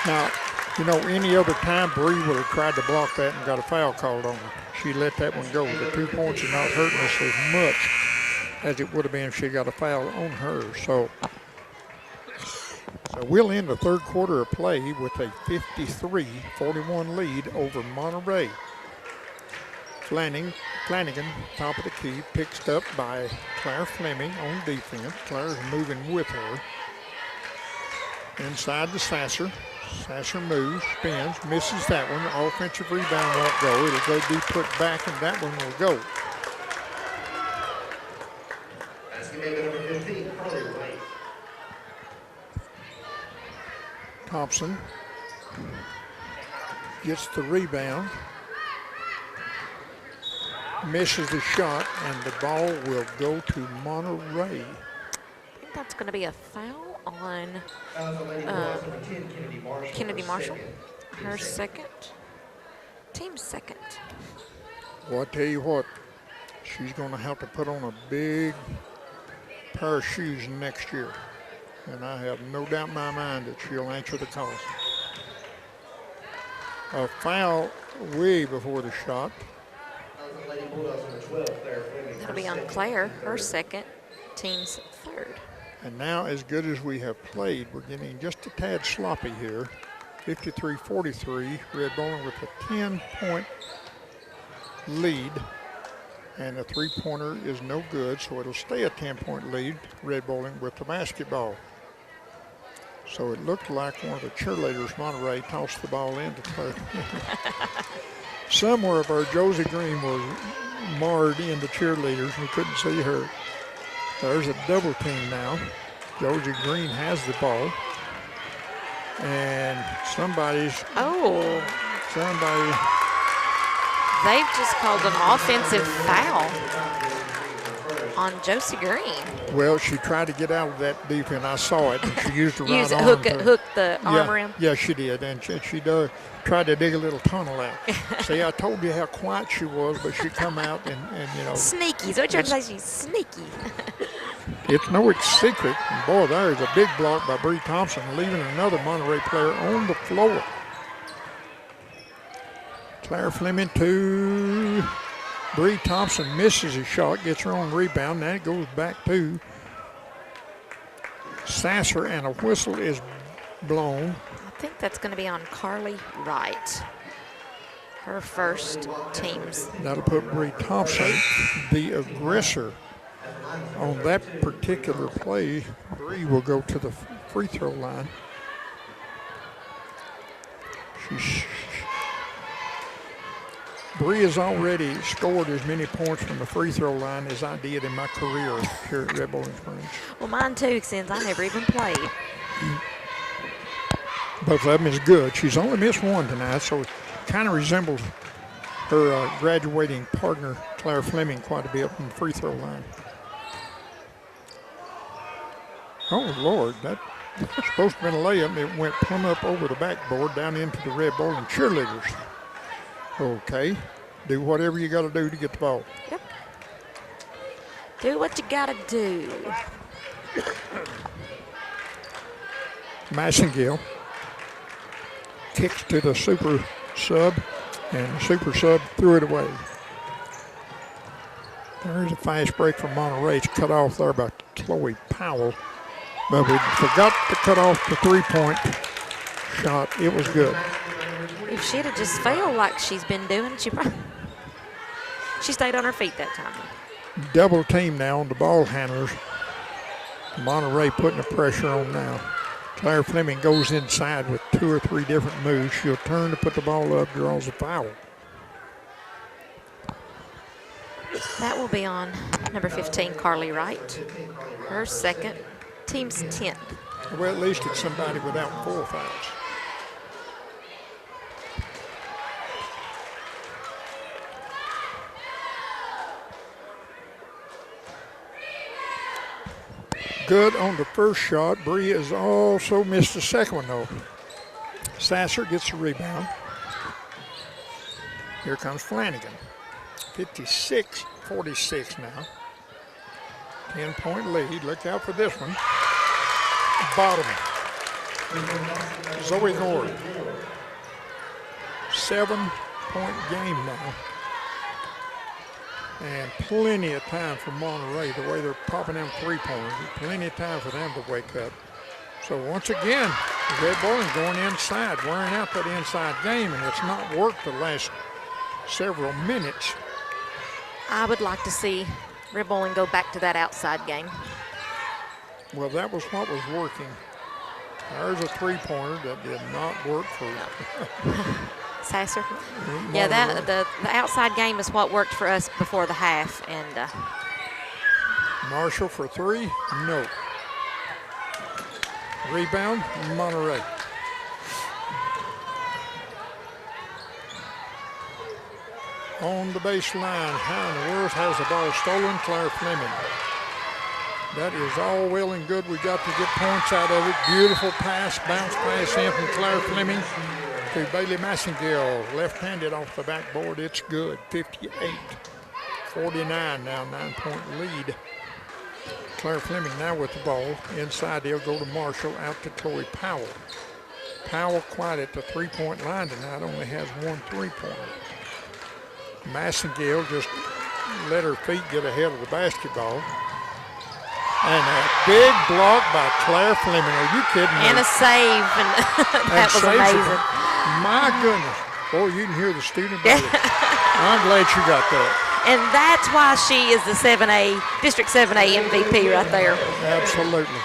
Now, you know, any other time Bree would have tried to block that and got a foul called on her. She let that one go. The 2 points are not hurting us as much as it would have been if she got a foul on her. So we'll end the third quarter of play with a 53-41 lead over Monterey. Flanagan, top of the key, picked up by Claire Fleming on defense. Claire's moving with her. Inside to Sasser. Sasser moves, spins, misses that one. The offensive rebound won't go. It'll go be put back, and that one will go. Thompson gets the rebound, misses the shot, and the ball will go to Monterey. I think that's going to be a foul on Kennedy Marshall. Her second. Team's second. Well, I tell you what, she's going to have to put on a big pair of shoes next year. And I have no doubt in my mind that she'll answer the call. A foul way before the shot. That'll be on Claire, her second, team's third. And now, as good as we have played, we're getting just a tad sloppy here. 53-43, Red Bowling with a 10-point lead. And the three-pointer is no good, so it'll stay a 10-point lead, Red Bowling with the basketball. So it looked like one of the cheerleaders, Monterey, tossed the ball in to Claire. Somewhere of our Josie Green was marred in the cheerleaders. We couldn't see her. There's a double team now. Josie Green has the ball. And somebody. They've just called an offensive foul on Josie Green. Well, she tried to get out of that defense. I saw it. And she used the right arm. Hook the arm around? Yeah, she did. And she tried to dig a little tunnel out. See, I told you how quiet she was, but she come out and you know. Sneaky. So what you're trying to say, she's sneaky. It's no secret. And boy, there is a big block by Bree Thompson, leaving another Monterey player on the floor. Claire Fleming to Bree Thompson, misses a shot, gets her own rebound. Now it goes back to Sasser, and a whistle is blown. I think that's going to be on Carly Wright. Her first team's. That'll put Bree Thompson, the aggressor, on that particular play. Bree will go to the free throw line. Bree has already scored as many points from the free throw line as I did in my career here at Red Bowling Springs. Well, mine too, since I never even played. Both of them is good. She's only missed one tonight, so it kind of resembles her graduating partner, Claire Fleming, quite a bit from the free throw line. Oh, Lord, that Supposed to have been a layup, and it went plumb up over the backboard down into the red ball and cheerleaders. Okay, do whatever you got to do to get the ball. Yep. Do what you got to do. Massengill kicks to the super sub, and the super sub threw it away. There's a fast break from Monterey. It's cut off there by Chloe Powell. But we forgot to cut off the three-point shot. It was good. If she'd have just failed like she's been doing, she stayed on her feet that time. Double team now on the ball handlers. Monterey putting the pressure on now. Claire Fleming goes inside with 2 or 3 different moves. She'll turn to put the ball up, draws a foul. That will be on number 15, Carly Wright. Her second, team's 10th. Well, at least it's somebody without 4 fouls. Good on the first shot. Bree has also missed the second one, though. Sasser gets the rebound. Here comes Flanagan. 56-46 now. 10-point lead. Look out for this one. Bottom. Zoe Gord. 7-point game now. And plenty of time for Monterey, the way they're popping them three-pointers. Plenty of time for them to wake up. So once again, the Red Bowling going inside, wearing out that inside game, and it's not worked the last several minutes. I would like to see Red Bowling go back to that outside game. Well, that was what was working. There's a three-pointer that did not work for Sasser. Yeah, the outside game is what worked for us before the half. And Marshall for 3, no. Rebound, Monterey. On the baseline, how in the world has the ball stolen? Claire Fleming. That is all well and good. We got to get points out of it. Beautiful pass, bounce pass in from Claire Fleming to Bailey Massengill. Left-handed off the backboard. It's good. 58-49 now, 9-point lead. Claire Fleming now with the ball. Inside, they'll go to Marshall, out to Chloe Powell. Powell quite at the three-point line tonight, only has 1 3-pointer. Massengill just let her feet get ahead of the basketball. And a big block by Claire Fleming. Are you kidding me? And a save. And that was amazing. My goodness. Boy, you can hear the student body. I'm glad you got that. And that's why she is the District 7A MVP right there. Absolutely.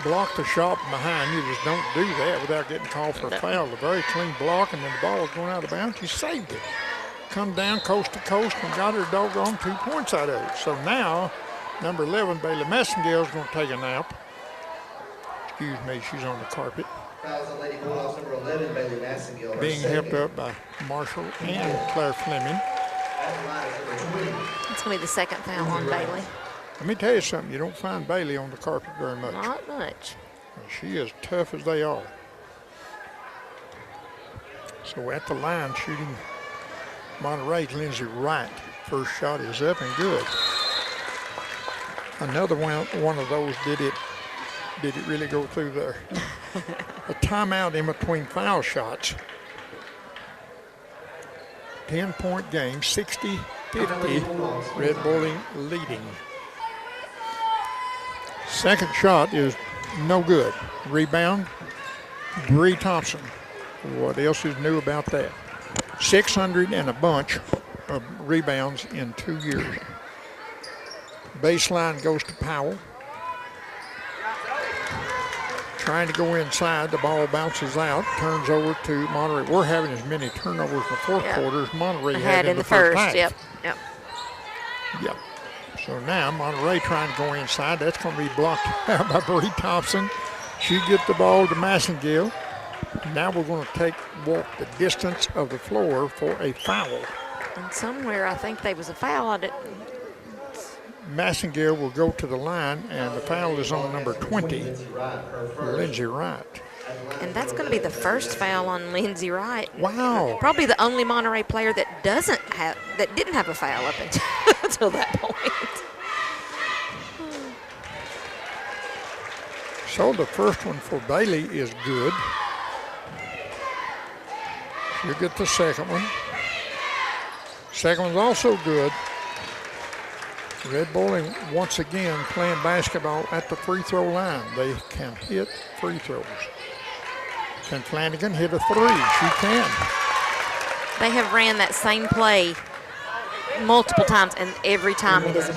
Block the shot behind. You just don't do that without getting called for a foul. A very clean block, and then the ball was going out of bounds. You saved it. Come down coast to coast and got her doggone 2 points out of it. So now, number 11, Bailey Massengill, is going to take a nap. Excuse me, she's on the carpet. Being helped up by Marshall and Claire Fleming. It's going to be the second foul on Bailey. Let me tell you something. You don't find Bailey on the carpet very much. Not much. She is tough as they are. So at the line, shooting Monterey's Lindsay Wright. First shot is up and good. Another one of those, did it really go through there? A timeout in between foul shots. 10-point game, 60-50, Red Bowling leading. Second shot is no good. Rebound, Bree Thompson. What else is new about that? 600 and a bunch of rebounds in 2 years. Baseline goes to Powell. Trying to go inside, the ball bounces out, turns over to Monterey. We're having as many turnovers in the fourth quarter as Monterey had in the first half. Yep. Yep. So now Monterey trying to go inside. That's going to be blocked out by Bree Thompson. She gets the ball to Massengill. Now we're going to walk the distance of the floor for a foul. And somewhere I think there was a foul on it. Massengill will go to the line, and the foul is on number 20, Lindsey Wright. And that's going to be the first foul on Lindsey Wright. Wow. Probably the only Monterey player that didn't have a foul up until that point. So the first one for Bailey is good. She'll get the second one. Second one's also good. Red Bowling once again playing basketball at the free throw line. They can hit free throws. Can Flanagan hit a three? She can. They have ran that same play multiple times, and every time it has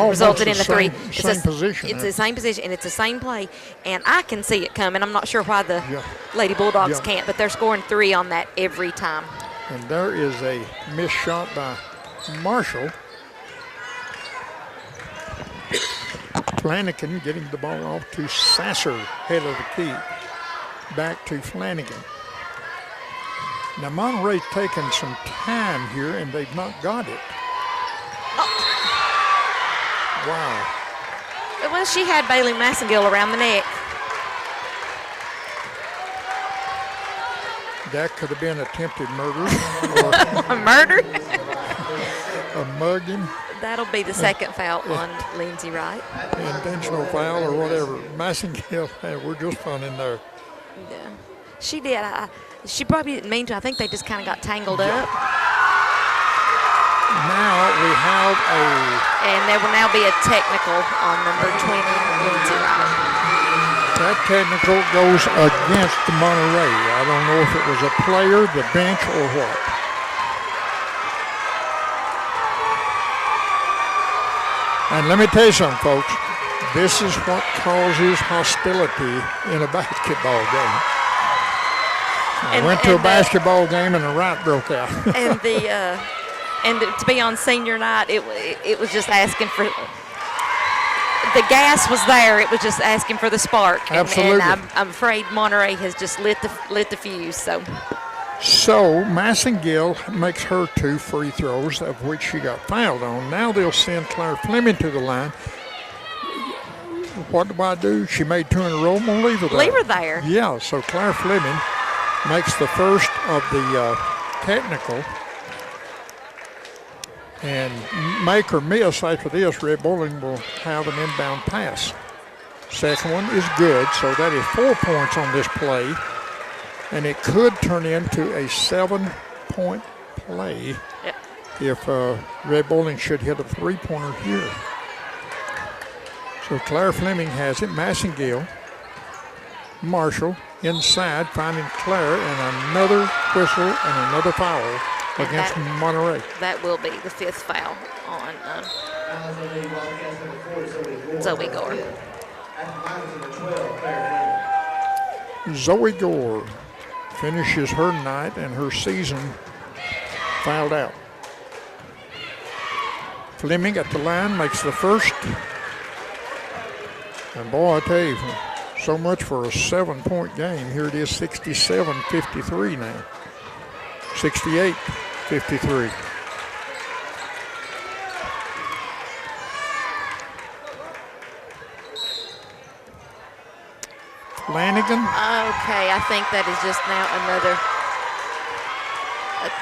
resulted in a three. It's the same position. It's the same position, and it's the same play. And I can see it coming. I'm not sure why the Lady Bulldogs can't, but they're scoring three on that every time. And there is a missed shot by Marshall. Flanagan getting the ball off to Sasser, head of the key. Back to Flanagan. Now Monterey's taken some time here, and they've not got it. Wow. Well, she had Bailey Massengill around the neck. That could have been attempted murder. A murder? A mugging. That'll be the second foul on Lindsey Wright. Intentional foul or whatever. Massengill, we're just fun in there. Yeah, she did. She probably didn't mean to. I think they just kind of got tangled up. Now we have and there will now be a technical on number 20, Lindsey Wright. That technical goes against Monterey. I don't know if it was a player, the bench, or what. And let me tell you something, folks. This is what causes hostility in a basketball game. I went to a basketball game and a riot broke out. And to be on senior night, it was just asking for the gas was there. It was just asking for the spark. Absolutely. And I'm afraid Monterey has just lit the fuse. So Massengill makes her 2 free throws, of which she got fouled on. Now they'll send Claire Fleming to the line. What do I do? She made 2 in a row. I'm going to leave her there. Leave her there. Yeah, so Claire Fleming makes the first of the technical. And make or miss after this, Red Bowling will have an inbound pass. Second one is good, so that is 4 points on this play. And it could turn into a 7-point play if Red Bowling should hit a 3-pointer here. So Claire Fleming has it. Massengill, Marshall inside, finding Claire, and another whistle and another foul against Monterey. That will be the 5th foul on Zoe Gore. Zoe Gore finishes her night and her season fouled out. Fleming at the line makes the first. And boy, I tell you, so much for a 7-point game. Here it is 67-53 now. 68-53. Flanagan. Okay, I think that is just now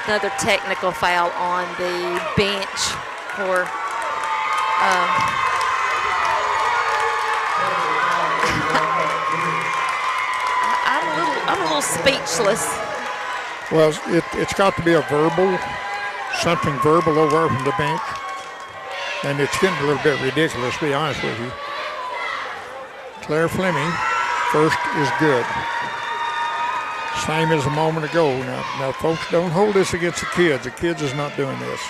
another technical foul on the bench for I'm a little speechless. Well, it's got to be a verbal, something verbal over from the bench. And it's getting a little bit ridiculous, to be honest with you. Claire Fleming, first is good. Same as a moment ago. Now, folks, don't hold this against the kids. The kids is not doing this.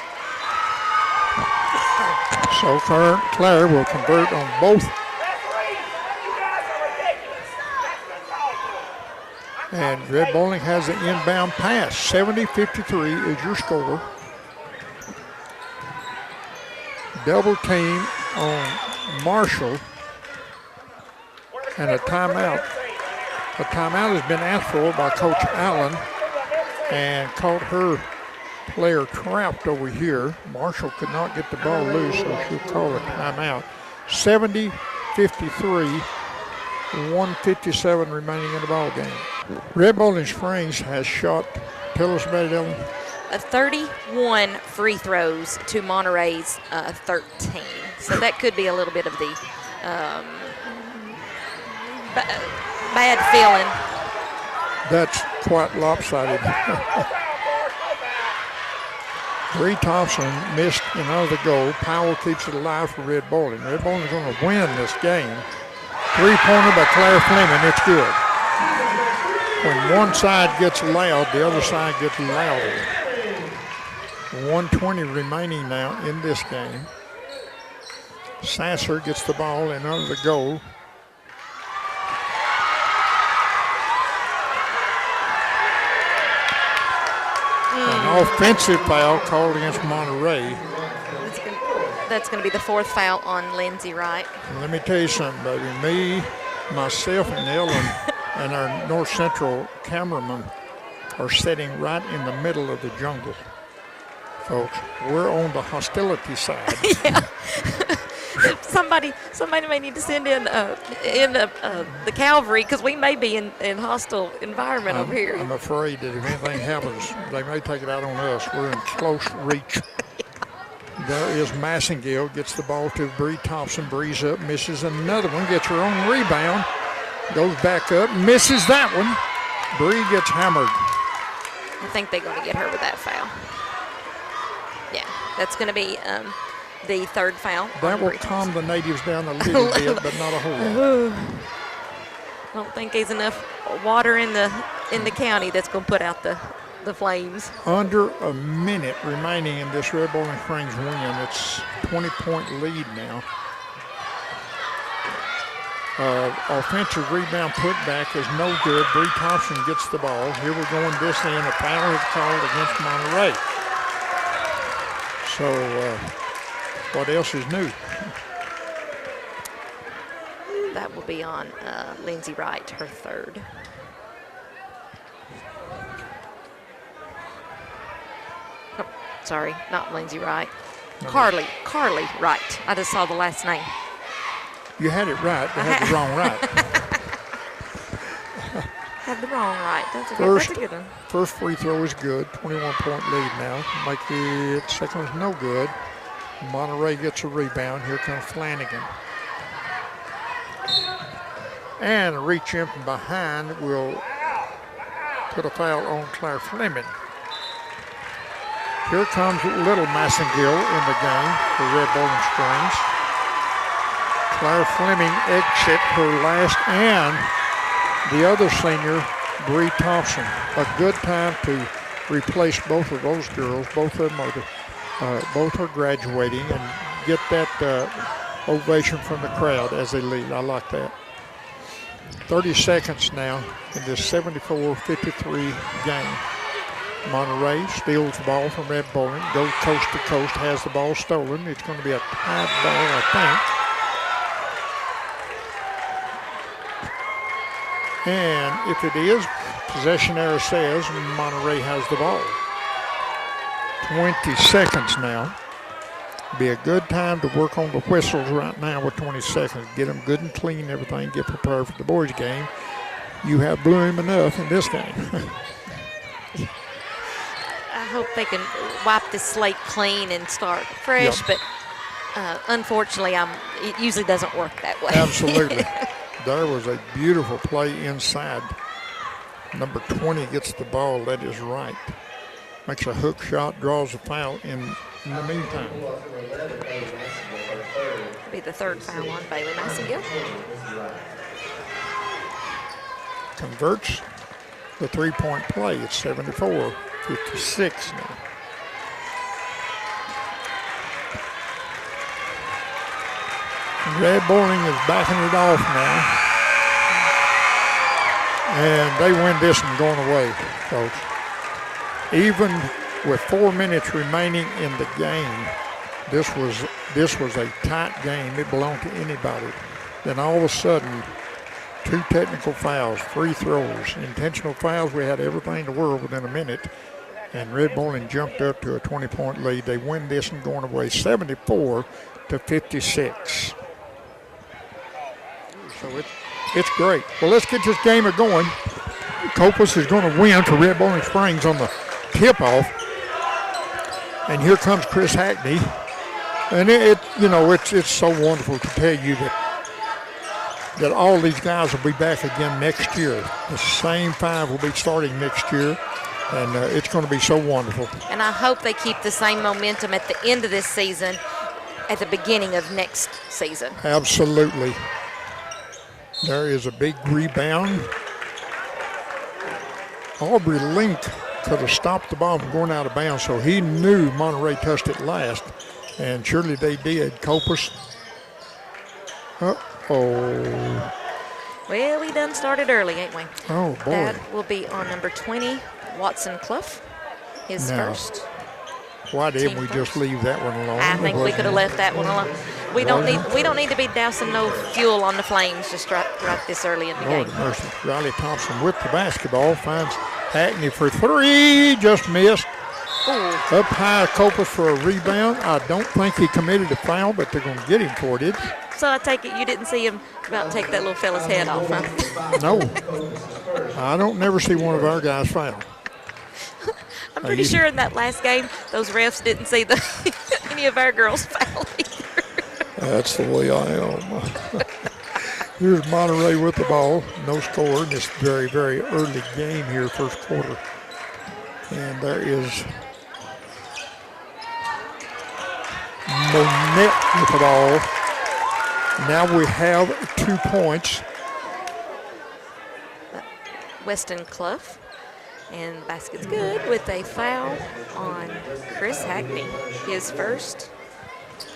So Claire will convert on both. And Red Bowling has an inbound pass. 70-53 is your score. Double team on Marshall. And a timeout. A timeout has been asked for by Coach Allen and caught her player trapped over here. Marshall could not get the ball loose, so she'll call a timeout. 70-53, 1:57 remaining in the ball game. Red Bowling Springs has shot, tell us about it, Ellen. 31 free throws to Monterey's 13. So that could be a little bit of the bad feeling. That's quite lopsided. Bree Thompson missed another goal. Powell keeps it alive for Red Bowling. Red Bowling's going to win this game. Three-pointer by Claire Fleming. It's good. When one side gets loud, the other side gets louder. 1:20 remaining now in this game. Sasser gets the ball and under the goal. An offensive foul called against Monterey. That's going to be the fourth foul on Lindsay Wright. Let me tell you something, baby. Me, myself, and Ellen and our North Central cameraman are sitting right in the middle of the jungle. Folks, we're on the hostility side. Yeah. Somebody may need to send in the cavalry because we may be in hostile environment over here. I'm afraid that if anything happens, they may take it out on us. We're in close reach. There is Massengill, gets the ball to Bree Thompson. Brees up, misses another one, gets her own rebound, goes back up, misses that one. Bree gets hammered. I think they're going to get her with that foul. Yeah, that's going to be the third foul. That will calm the natives down a little bit, but not a whole lot. I don't think there's enough water in the county that's going to put out the flames. Under a minute remaining in this Red Bowling Springs win. It's 20-point lead now. Offensive rebound putback is no good. Bree Thompson gets the ball. Here we're going this end. A foul is called against Monterey. So what else is new? That will be on Lindsay Wright, her third. Oh, sorry, not Lindsay Wright. No. Carly Wright. I just saw the last name. You had it right, but had the wrong right. Had the wrong right. That's a good one. First free throw is good. 21-point lead now. Make it second one's no good. Monterey gets a rebound. Here comes Flanagan. And a reach in from behind will put a foul on Claire Fleming. Here comes Little Massengill in the game for Red Bowling Springs. Claire Fleming exit her last, and the other senior, Bree Thompson. A good time to replace both of those girls. Both of them both are graduating, and get that ovation from the crowd as they leave. I like that. 30 seconds now in this 74-53 game. Monterey steals the ball from Red Bowling, goes coast to coast, has the ball stolen. It's going to be a tied ball, I think. And if it is, possession error says Monterey has the ball. 20 seconds now. Be a good time to work on the whistles right now with 20 seconds. Get them good and clean, everything. Get prepared for the boys' game. You have blew him enough in this game. I hope they can wipe the slate clean and start fresh, but unfortunately, it usually doesn't work that way. Absolutely. There was a beautiful play inside. Number 20 gets the ball. That is right. Makes a hook shot, draws a foul in the meantime. Be the third foul on Bailey Massengill. Converts the three-point play. It's 74-56 now. Red Bowling is backing it off now. And they win this one going away, folks. Even with 4 minutes remaining in the game, this was a tight game. It belonged to anybody. Then all of a sudden, 2 technical fouls, free throws, intentional fouls. We had everything in the world within a minute. and Red Bowling jumped up to a 20-point lead. They win this and going away 74-56. So it's great. Well, let's get this game going. Copus is going to win for Red Bowling Springs on the tip-off. And here comes Chris Hackney. And it's so wonderful to tell you that all these guys will be back again next year. The same 5 will be starting next year. And it's going to be so wonderful. And I hope they keep the same momentum at the end of this season, at the beginning of next season. Absolutely. There is a big rebound. Aubrey Link could have stopped the ball from going out of bounds, so he knew Monterey touched it last, and surely they did. Copus. Uh-oh. Well, we done started early, ain't we? Oh, boy. That will be on number 20, Watson Clough, his first. Why didn't we just leave that one alone? I think we could have left that one alone. We don't need to be dousing no fuel on the flames just right this early in the Lord game. mercy. Riley Thompson with the basketball finds Hackney for 3, just missed. Ooh. Up high, Copus for a rebound. I don't think he committed a foul, but they're going to get him for it, did you? So I take it you didn't see him about to take that little fella's head off, huh? No. I don't never see one of our guys foul. I'm pretty sure in that last game, those refs didn't see any of our girls foul either. That's the way I am. Here's Monterey with the ball. No score in this very, very early game here, first quarter. And there is Monette with the ball. Now we have 2 points. Weston Clough. And basket's good with a foul on Chris Hackney. His first,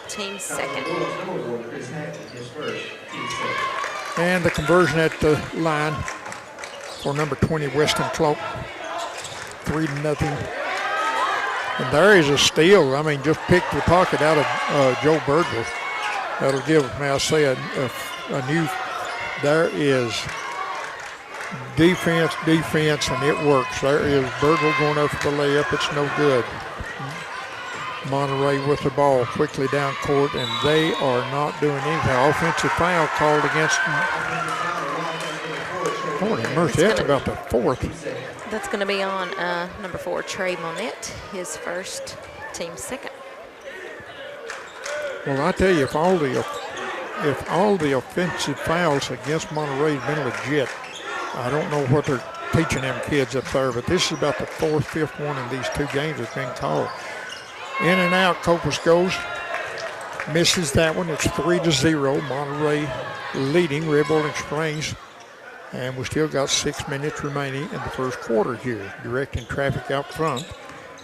team's second. And the conversion at the line for number 20, Weston Clough. 3-0. And there is a steal. I mean, just picked the pocket out of Joe Birdwell. That'll give, may I say, a new, there is defense, and it works. There is Birdwell going up for the layup. It's no good. Monterey with the ball quickly down court, and they are not doing anything. Offensive foul called against them. Holy mercy, that's about the 4th. That's going to be on number 4, Trey Monette, his first, team's second. Well, I tell you, if all the offensive fouls against Monterey have been legit, I don't know what they're teaching them kids up there, but this is about the 4th, 5th one in these 2 games that's been called. In and out, Copus goes. Misses that one. It's 3-0. Monterey leading Red Bowling Springs. And we still got 6 minutes remaining in the first quarter here. Directing traffic out front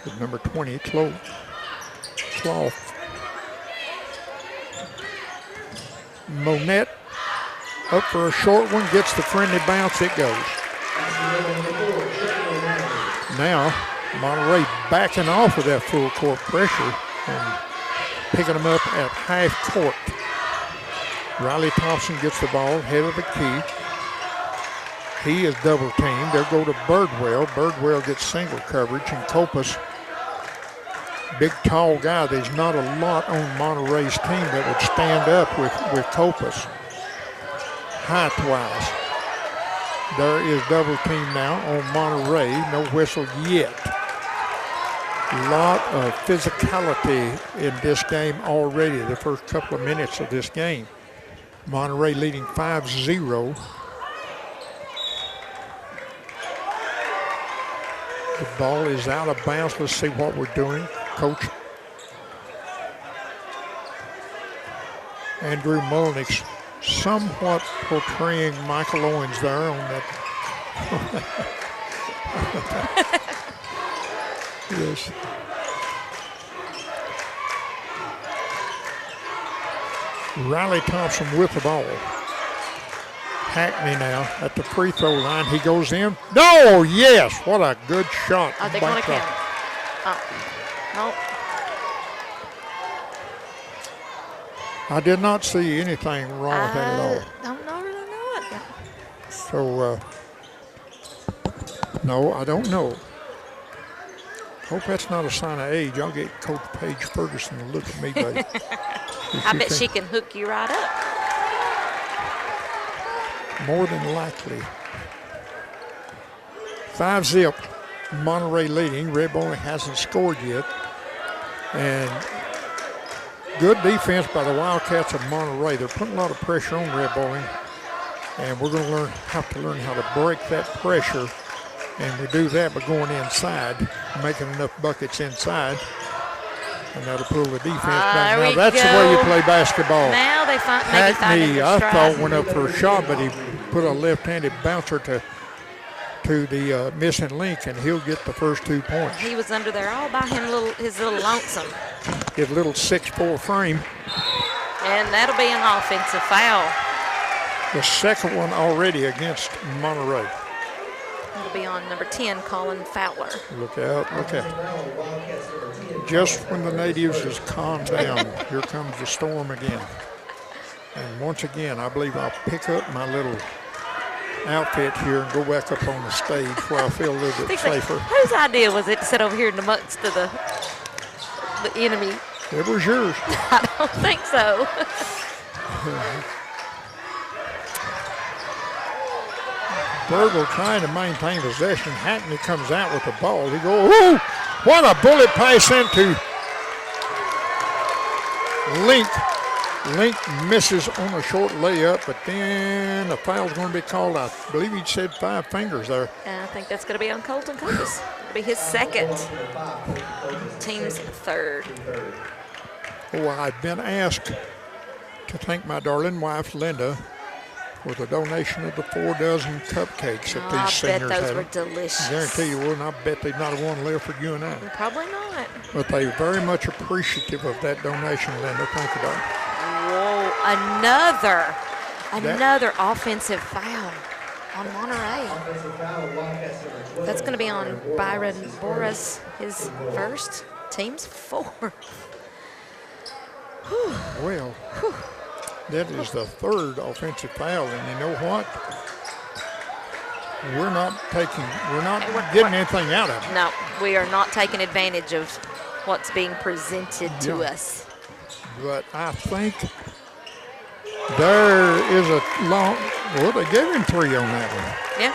with number 20, Clough. Monette up for a short one, gets the friendly bounce, it goes. Now, Monterey backing off of that full court pressure and picking them up at half court. Riley Thompson gets the ball, head of the key. He is double teamed. They'll go to Birdwell. Birdwell gets single coverage, and Copus, big tall guy. There's not a lot on Monterey's team that would stand up with Copus. Height-wise, there is double team now on Monterey. No whistle yet. Lot of physicality in this game already, the first couple of minutes of this game. Monterey leading 5-0. The ball is out of bounds. Let's see what we're doing, Coach. Andrew Mullenix somewhat portraying Michael Owens there on that. Yes. Riley Thompson with the ball. Hackney now at the free throw line. He goes in. No, yes, what a good shot. Are they going to count? Nope. I did not see anything wrong with that at all. Don't know, really know it. So, no, I don't know. Hope that's not a sign of age. I'll get Coach Paige Ferguson to look at me, baby. I bet she can hook you right up. More than likely. 5-0. Monterey leading. Red Bowling hasn't scored yet. And good defense by the Wildcats of Monterey. They're putting a lot of pressure on Red Bowling. And we're going to have to learn how to break that pressure. And we do that by going inside, making enough buckets inside. And that'll pull the defense back. Now that's the way you play basketball. Now they Hackney, I thought, went up for a shot, but he put a left-handed bouncer to the missing link, and he'll get the first 2 points. He was under there all by his little lonesome. His little 6'4" frame. And that'll be an offensive foul. The second one already against Monterey. It'll be on number 10, Colin Fowler. Look out, look out. Just when the natives has calmed down, here comes the storm again. And once again, I believe I'll pick up my little outfit here and go back up on the stage where I feel a little bit safer. Whose idea was it to sit over here in amongst the enemy? It was yours. I don't think so. Burgle trying to maintain possession. Hackney comes out with the ball. He goes, ooh, what a bullet pass into Link. Link misses on a short layup, but then the foul's going to be called. I believe he said 5 fingers there. I think that's going to be on Colton Copus. It'll be his second. Team's third. Oh, I've been asked to thank my darling wife, Linda, for the donation of the 4 dozen cupcakes that these seniors I bet those had. were delicious. I guarantee you would, and I bet they'd not have one left for you and I. Probably not. But they're very much appreciative of that donation, Linda. Thank you, darling. Whoa, another offensive foul on Monterey. That's going to be on Byron Boras, his first, team's 4. Well, that is the 3rd offensive foul, and you know what? We're not getting anything out of it. No, we are not taking advantage of what's being presented to us. But I think there is a long, well, they gave him 3 on that one. Yeah,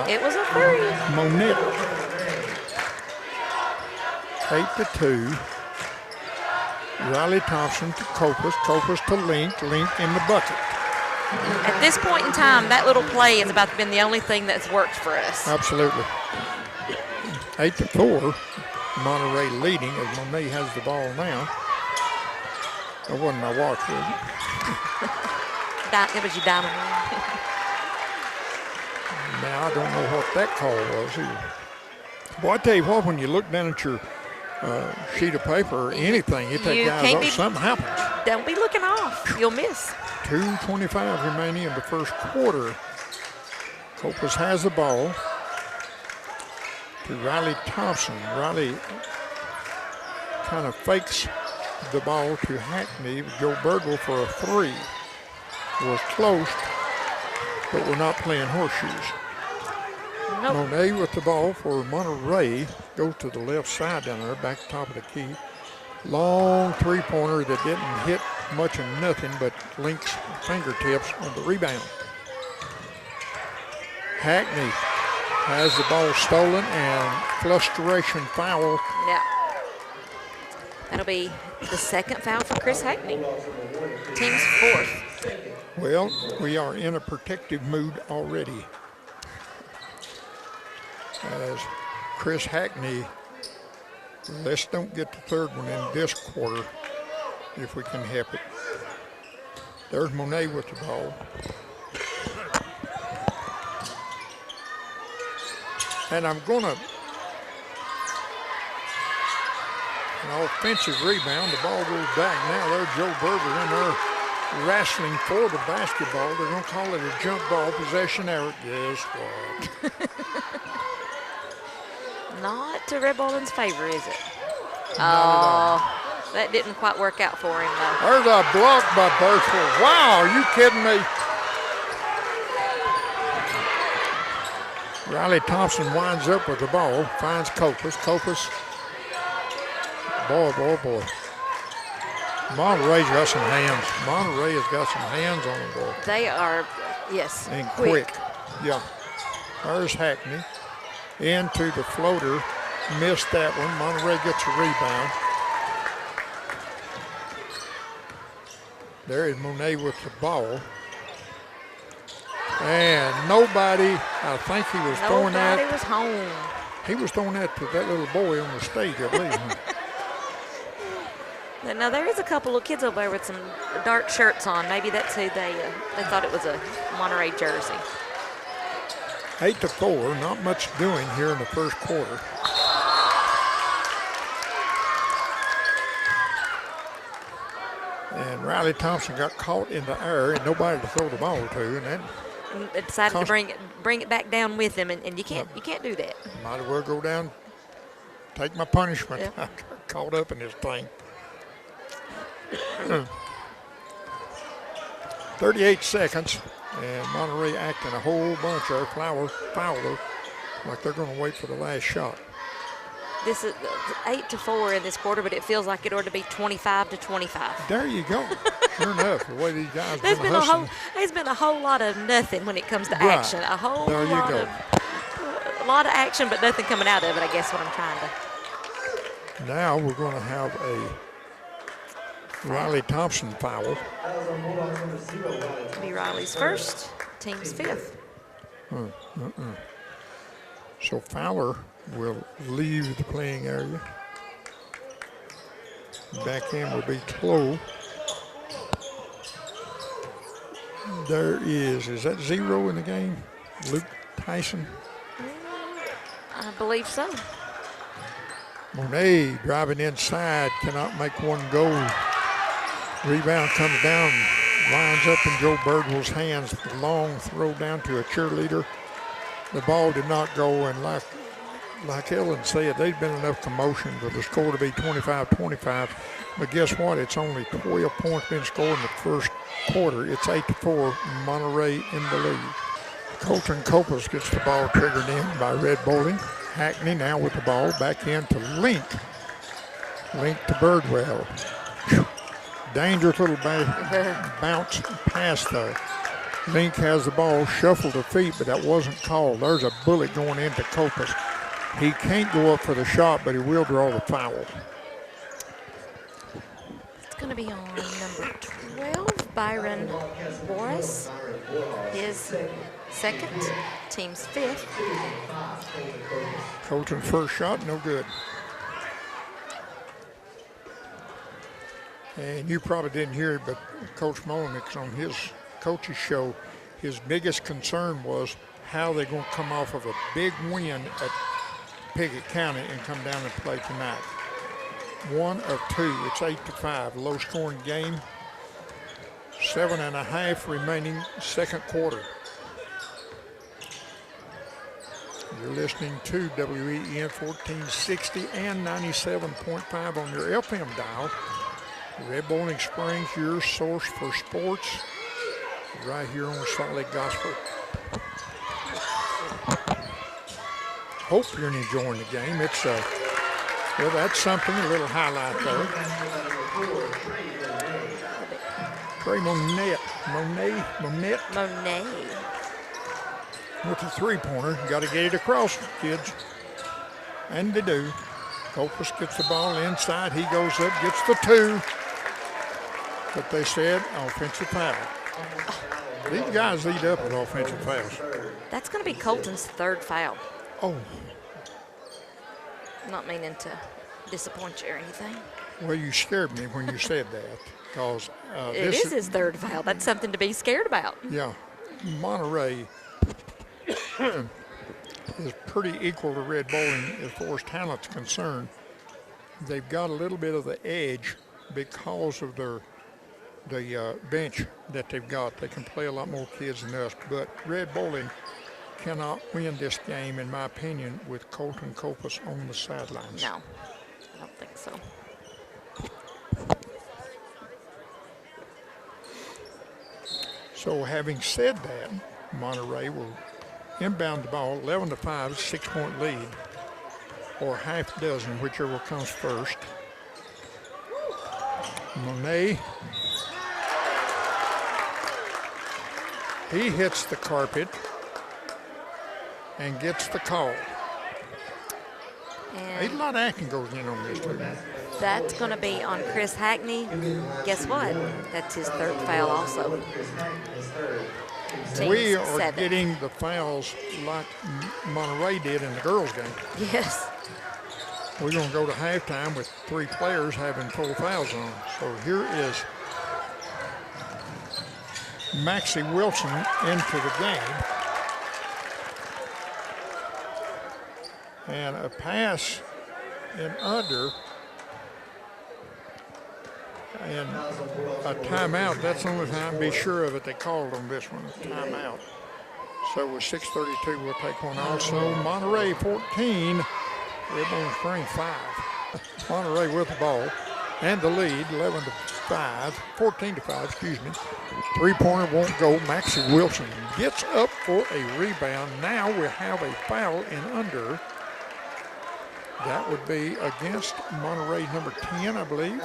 it was a 3. Monette. 8-2. Riley Thompson to Copus. Copus to Link. Link in the bucket. At this point in time, that little play has about been the only thing that's worked for us. Absolutely. 8-4. Monterey leading as Monet has the ball now. That wasn't my watch, was it? That was your diamond ring. Now, I don't know what that call was either. Boy, I tell you what, when you look down at your sheet of paper or anything, you take guys off, something happens. Don't be looking off. You'll miss. 2:25 remaining in the first quarter. Copus has the ball to Riley Thompson. Riley kind of fakes the ball to Hackney. Joe Burgle for a 3. Was close, but we're not playing horseshoes. Nope. Monet with the ball for Monterey. Goes to the left side down there, back top of the key. Long 3-pointer that didn't hit much of nothing but Link's fingertips on the rebound. Hackney has the ball stolen and frustration foul. Yeah. That'll be the second foul for Chris Hackney. Team's 4th. Well, we are in a protective mood already. As Chris Hackney, let's don't get the 3rd one in this quarter if we can help it. There's Monet with the ball. And I'm going to, an offensive rebound. The ball goes back. Now there's Joe Berger in there wrestling for the basketball. They're going to call it a jump ball possession error. Guess what? Not to Red Bowlin's favor, is it? Oh, that didn't quite work out for him, though. There's a block by Birchwood. Wow, are you kidding me? Riley Thompson winds up with the ball, finds Copus. Copus Boy, boy, boy. Monterey's got some hands. Monterey has got some hands on them, boy. They are, yes, And quick. Yeah. There's Hackney. Into the floater. Missed that one. Monterey gets a rebound. There is Monet with the ball. And nobody, I think he was throwing that. Nobody was home. He was throwing that to that little boy on the stage, I believe. Now, there is a couple of kids over there with some dark shirts on. Maybe that's who they thought it was a Monterey jersey. 8-4, not much doing here in the first quarter. And Riley Thompson got caught in the air and nobody to throw the ball to, and then And decided to bring it back down with him, and you can't do that. might as well go down, take my punishment. Yeah. I got caught up in this thing. 38 seconds, and Monterey acting a whole bunch of Fowler, like they're going to wait for the last shot. This is 8-4 in this quarter, but it feels like it ought to be 25-25. There you go. Sure enough, the way these guys There's been been hustling. there's been a whole lot of nothing when it comes to Right. action. A whole There you lot go. of a lot of action, but nothing coming out of it. I guess what I'm trying to. Now we're going to have a Riley Thompson foul. Be Riley's first, team's fifth. So Fowler will leave the playing area. Back in will be Clough. There is that 0 in the game? Luke Tyson. I believe so. Monet driving inside, cannot make one go. Rebound comes down, lines up in Joe Birdwell's hands. Long throw down to a cheerleader. The ball did not go, and like Ellen said, there's been enough commotion for the score to be 25-25. But guess what? It's only 12 points been scored in the first quarter. It's 8-4, Monterey in the lead. Colton Copas gets the ball triggered in by Red Bowling. Hackney now with the ball back in to Link. Link to Birdwell. Dangerous little bounce pass there. Link has the ball shuffled to feet, but that wasn't called. There's a bullet going into Copas. He can't go up for the shot, but he will draw the foul. It's going to be on number 12, Byron Boris. His second, team's fifth. Colton's first shot, no good. And you probably didn't hear it, but Coach Molinick's on his coach's show, his biggest concern was how they're going to come off of a big win at Pickett County and come down and play tonight. 1 of 2, it's 8-5, low scoring game. 7.5 remaining second quarter. You're listening to WEEN 1460 and 97.5 on your FM dial. Red Bowling Springs, your source for sports, right here on Salt Lake Gospel. Hope you're enjoying the game. It's well, that's something, a little highlight there. Trey Monet with the three-pointer. Got to get it across, kids. And they do. Copas gets the ball inside. He goes up, gets the 2. But they said offensive foul. These guys lead up with offensive fouls. That's going to be Colton's third foul. Oh, Not meaning to disappoint you or anything. well, you scared me when you said that. Because It is his third foul. That's something to be scared about. yeah, Monterey is pretty equal to Red Bowling as far as talent's concerned. They've got a little bit of the edge because of the bench that they've got. They can play a lot more kids than us, but Red Bowling cannot win this game, in my opinion, with Colton Copas on the sidelines. No, I don't think so. So having said that, Monterey will inbound the ball, 11-5, 6-point lead, or half dozen, whichever comes first. Monet. He hits the carpet and gets the call. And A lot of action goes in on this too. that's going to be on Chris Hackney. Guess what? That's his third foul also. We Team's are seventh. getting the fouls like Monterey did in the girls' game. Yes. We're going to go to halftime with 3 players having full fouls on. So here is Maxie Wilson into the game. And a pass in under. And a timeout. That's the only time, be sure of it, they called on this one, a timeout. So with 6:32, we'll take one also. Monterey 14, Red Spring 5. Monterey with the ball and the lead, 11-5, 14-5, excuse me. 3-pointer won't go. Maxie Wilson gets up for a rebound. Now we have a foul in under. That would be against Monterey number 10, I believe.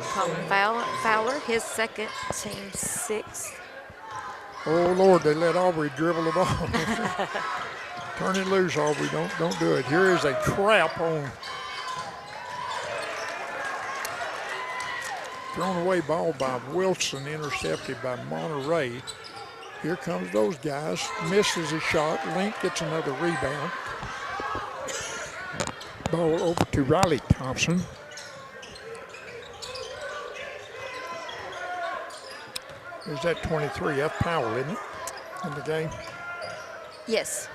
Colin Fowler, his second, team 6. Oh, Lord, they let Aubrey dribble the ball. Turn it loose, Aubrey. Don't do it. Here is a trap on. Thrown away ball by Wilson, intercepted by Monterey. Here comes those guys. Misses a shot. Link gets another rebound. Ball over to Riley Thompson. Is that 23? That's Powell, isn't it, in the game? Yes.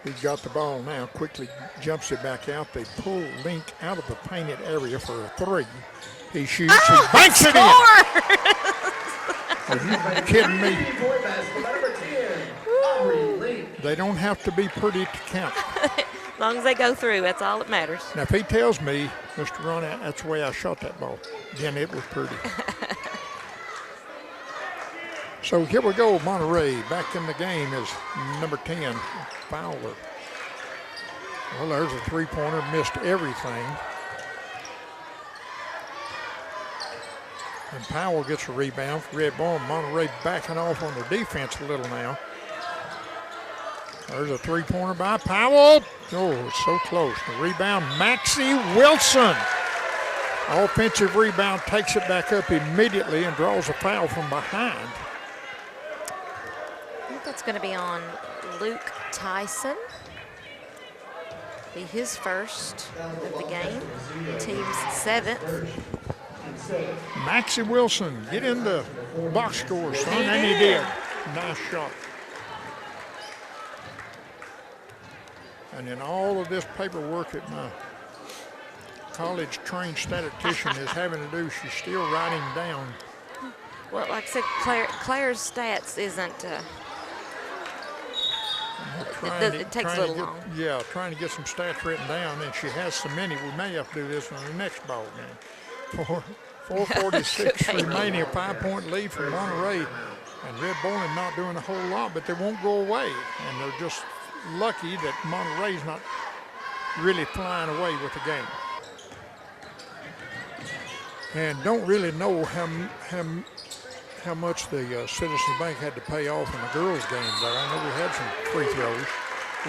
He's got the ball now, quickly jumps it back out. They pull Link out of the painted area for a 3. He shoots, he banks it in. Are you kidding me? They don't have to be pretty to count. As long as they go through, that's all that matters. Now, if he tells me, Mr. Ronnie, that's the way I shot that ball, then it was pretty. So here we go, Monterey. Back in the game is number 10, Fowler. Well, there's a 3-pointer, missed everything. And Powell gets a rebound for Red Bull. Monterey backing off on their defense a little now. There's a 3-pointer by Powell. Oh, it's so close. The rebound, Maxie Wilson. Offensive rebound, takes it back up immediately and draws a foul from behind. I think that's going to be on Luke Tyson. Be his first of the game. Team's 7th. Maxie Wilson, get in the box score, son, and he did. Nice shot. And in all of this paperwork that my college-trained statistician is having to do, she's still writing down. Well, like I said, Claire's stats isn't. It takes a little long. Yeah, trying to get some stats written down, and she has so many. We may have to do this on the next ball game. 4:46 remaining, a 5-point lead for Monterey, and Red Bowling not doing a whole lot, but they won't go away, and they're just lucky that Monterey's not really flying away with the game. And don't really know how much the Citizens Bank had to pay off in the girls' game there. I know we had some free throws.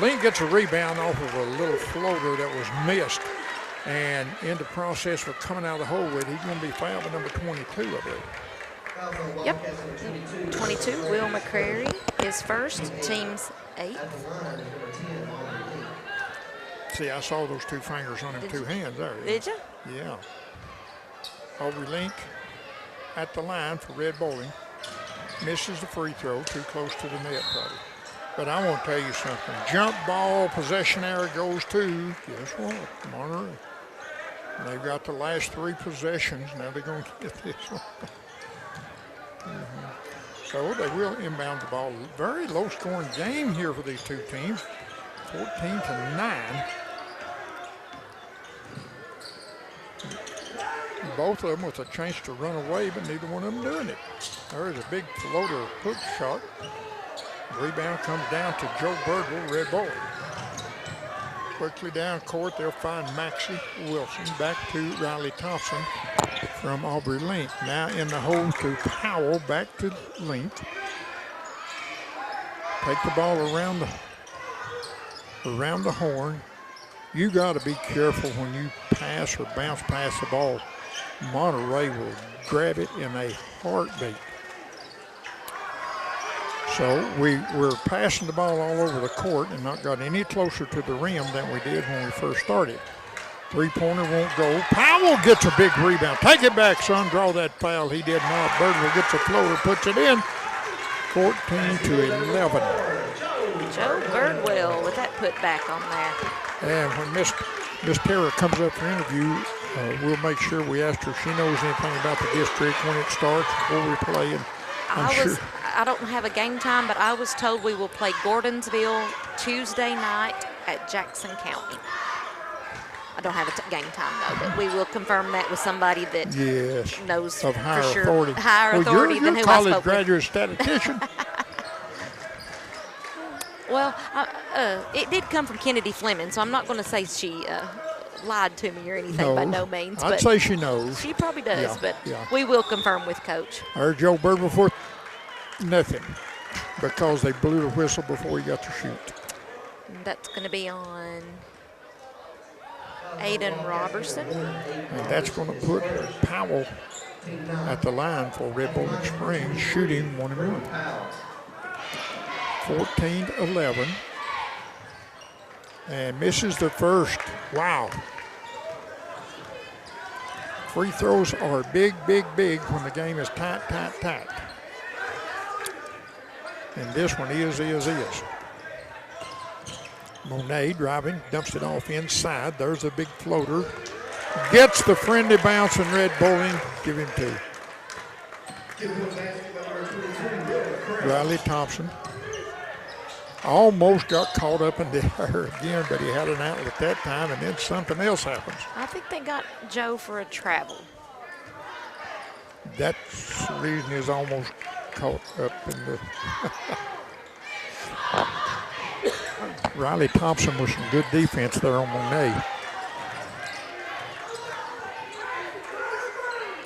Link gets a rebound off of a little floater that was missed, and in the process of coming out of the hole with it, he's going to be fouled by number 22, I believe. Yep. 22, Will McCrary, his first, team's 8th. See, I saw those 2 fingers on them 2 hands there. Did you? Yeah. Aubrey Link at the line for Red Bowling. Misses the free throw, too close to the net probably. But I want to tell you something. Jump ball, possession error goes to, guess what, Monterey. They've got the last 3 possessions. Now they're going to get this one. So they will inbound the ball. Very low-scoring game here for these 2 teams. 14-9. Both of them with a chance to run away, but neither one of them doing it. There's a big floater hook shot. Rebound comes down to Joe Birdwell, Red Bull. Quickly down court, they'll find Maxie Wilson. Back to Riley Thompson from Aubrey Link. Now in the hole to Powell, back to Link. Take the ball around the horn. You got to be careful when you pass or bounce past the ball. Monterey will grab it in a heartbeat. So we're passing the ball all over the court and not got any closer to the rim than we did when we first started. Three-pointer won't go. Powell gets a big rebound. Take it back, son. Draw that foul. He did not. Birdwell gets a floater, puts it in. 14-11. Joe Birdwell with that put back on there. And when Miss Tara comes up for interview, we'll make sure we ask her if she knows anything about the district, when it starts, before we play. And I don't have a game time, but I was told we will play Gordonsville Tuesday night at Jackson County. I don't have a game time, though, but we will confirm that with somebody that knows of higher for sure. Authority. Higher authority you're than who I college spoke graduate statistician. Well, it did come from Kennedy Fleming, so I'm not going to say she lied to me or anything by no means. I'd say she knows. She probably does, but yeah. we will confirm with Coach. I heard Joe Bird before nothing because they blew the whistle before he got to shoot. And that's going to be on Aiden Robertson. And that's going to put Powell at the line for Red Bowling Springs, shooting 1-1. 14-11. And misses the first. Wow. Free throws are big, big, big when the game is tight, tight, tight. And this one is. Monet driving, dumps it off inside. There's a big floater. Gets the friendly bounce, and Red Bowling give him two. Riley Thompson almost got caught up in the air again, but he had an outlet that time, and then something else happens. I think they got Joe for a travel. That's the reason he's almost caught up in the... Riley Thompson with some good defense there on Monet.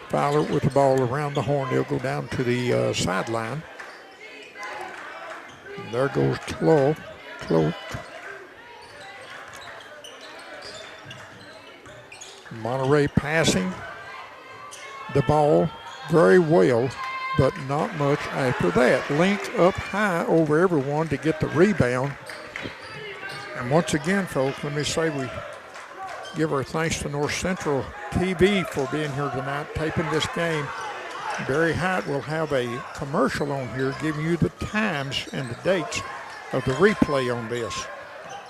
Fowler with the ball around the horn. He'll go down to the sideline. And there goes Cloak. Monterey passing the ball very well, but not much after that. Link up high over everyone to get the rebound. And once again, folks, let me say we give our thanks to North Central TV for being here tonight, taping this game. Barry Hyatt will have a commercial on here giving you the times and the dates of the replay on this.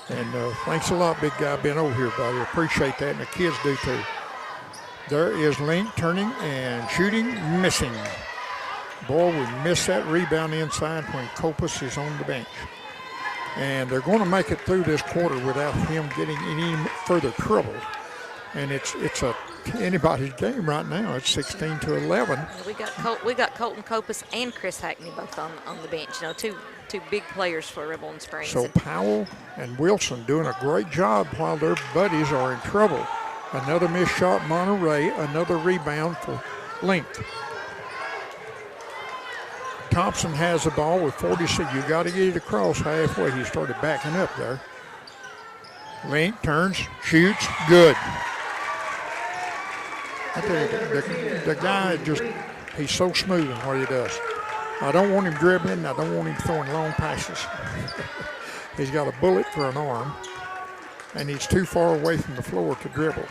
And thanks a lot, big guy, being over here, buddy. Appreciate that, and the kids do too. There is Link turning and shooting, missing. Boy, we missed that rebound inside when Copus is on the bench. And they're going to make it through this quarter without him getting any further trouble. And it's anybody's game right now. It's 16-11. We got Colton Copus and Chris Hackney both on the bench. You know, two big players for Red Bowling Springs. So Powell and Wilson doing a great job while their buddies are in trouble. Another missed shot, Monterey. Another rebound for Link. Thompson has the ball with 46. You got to get it across halfway. He started backing up there. Link turns, shoots, good. I tell you, the guy he's so smooth in what he does. I don't want him dribbling. I don't want him throwing long passes. He's got a bullet for an arm, and he's too far away from the floor to dribble.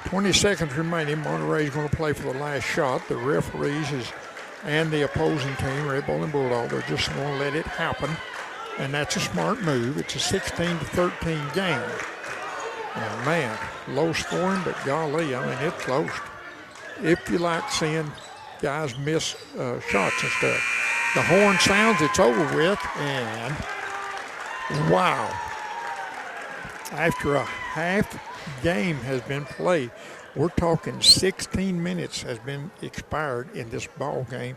20 seconds remaining. Monterey's going to play for the last shot. The referees and the opposing team, Red Bowling Bulldog, they're just going to let it happen. And that's a smart move. It's a 16-13 game. And man, low scoring, but golly, I mean, it's close. If you like seeing guys miss shots and stuff. The horn sounds, it's over with, and wow. After a half game has been played, we're talking 16 minutes has been expired in this ball game,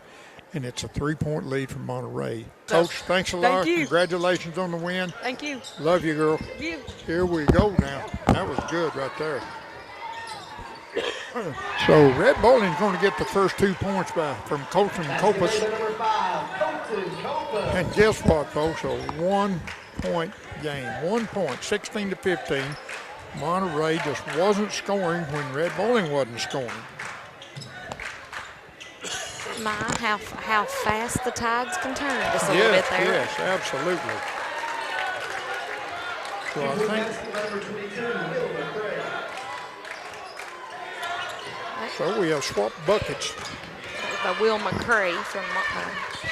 And it's a 3-point lead for Monterey. Coach, thanks a lot. Thank you. Congratulations on the win. Thank you. Love you, girl. Thank you. Here we go now. That was good right there. So Red Bowling's going to get the first 2 points from Colton Copas. And guess what, folks? A 1-point game. 1 point, 16-15. Monterey just wasn't scoring when Red Bowling wasn't scoring. My, how fast the tides can turn just a little bit there. Yes, absolutely. So I think. So we have swapped buckets. By Will McCray from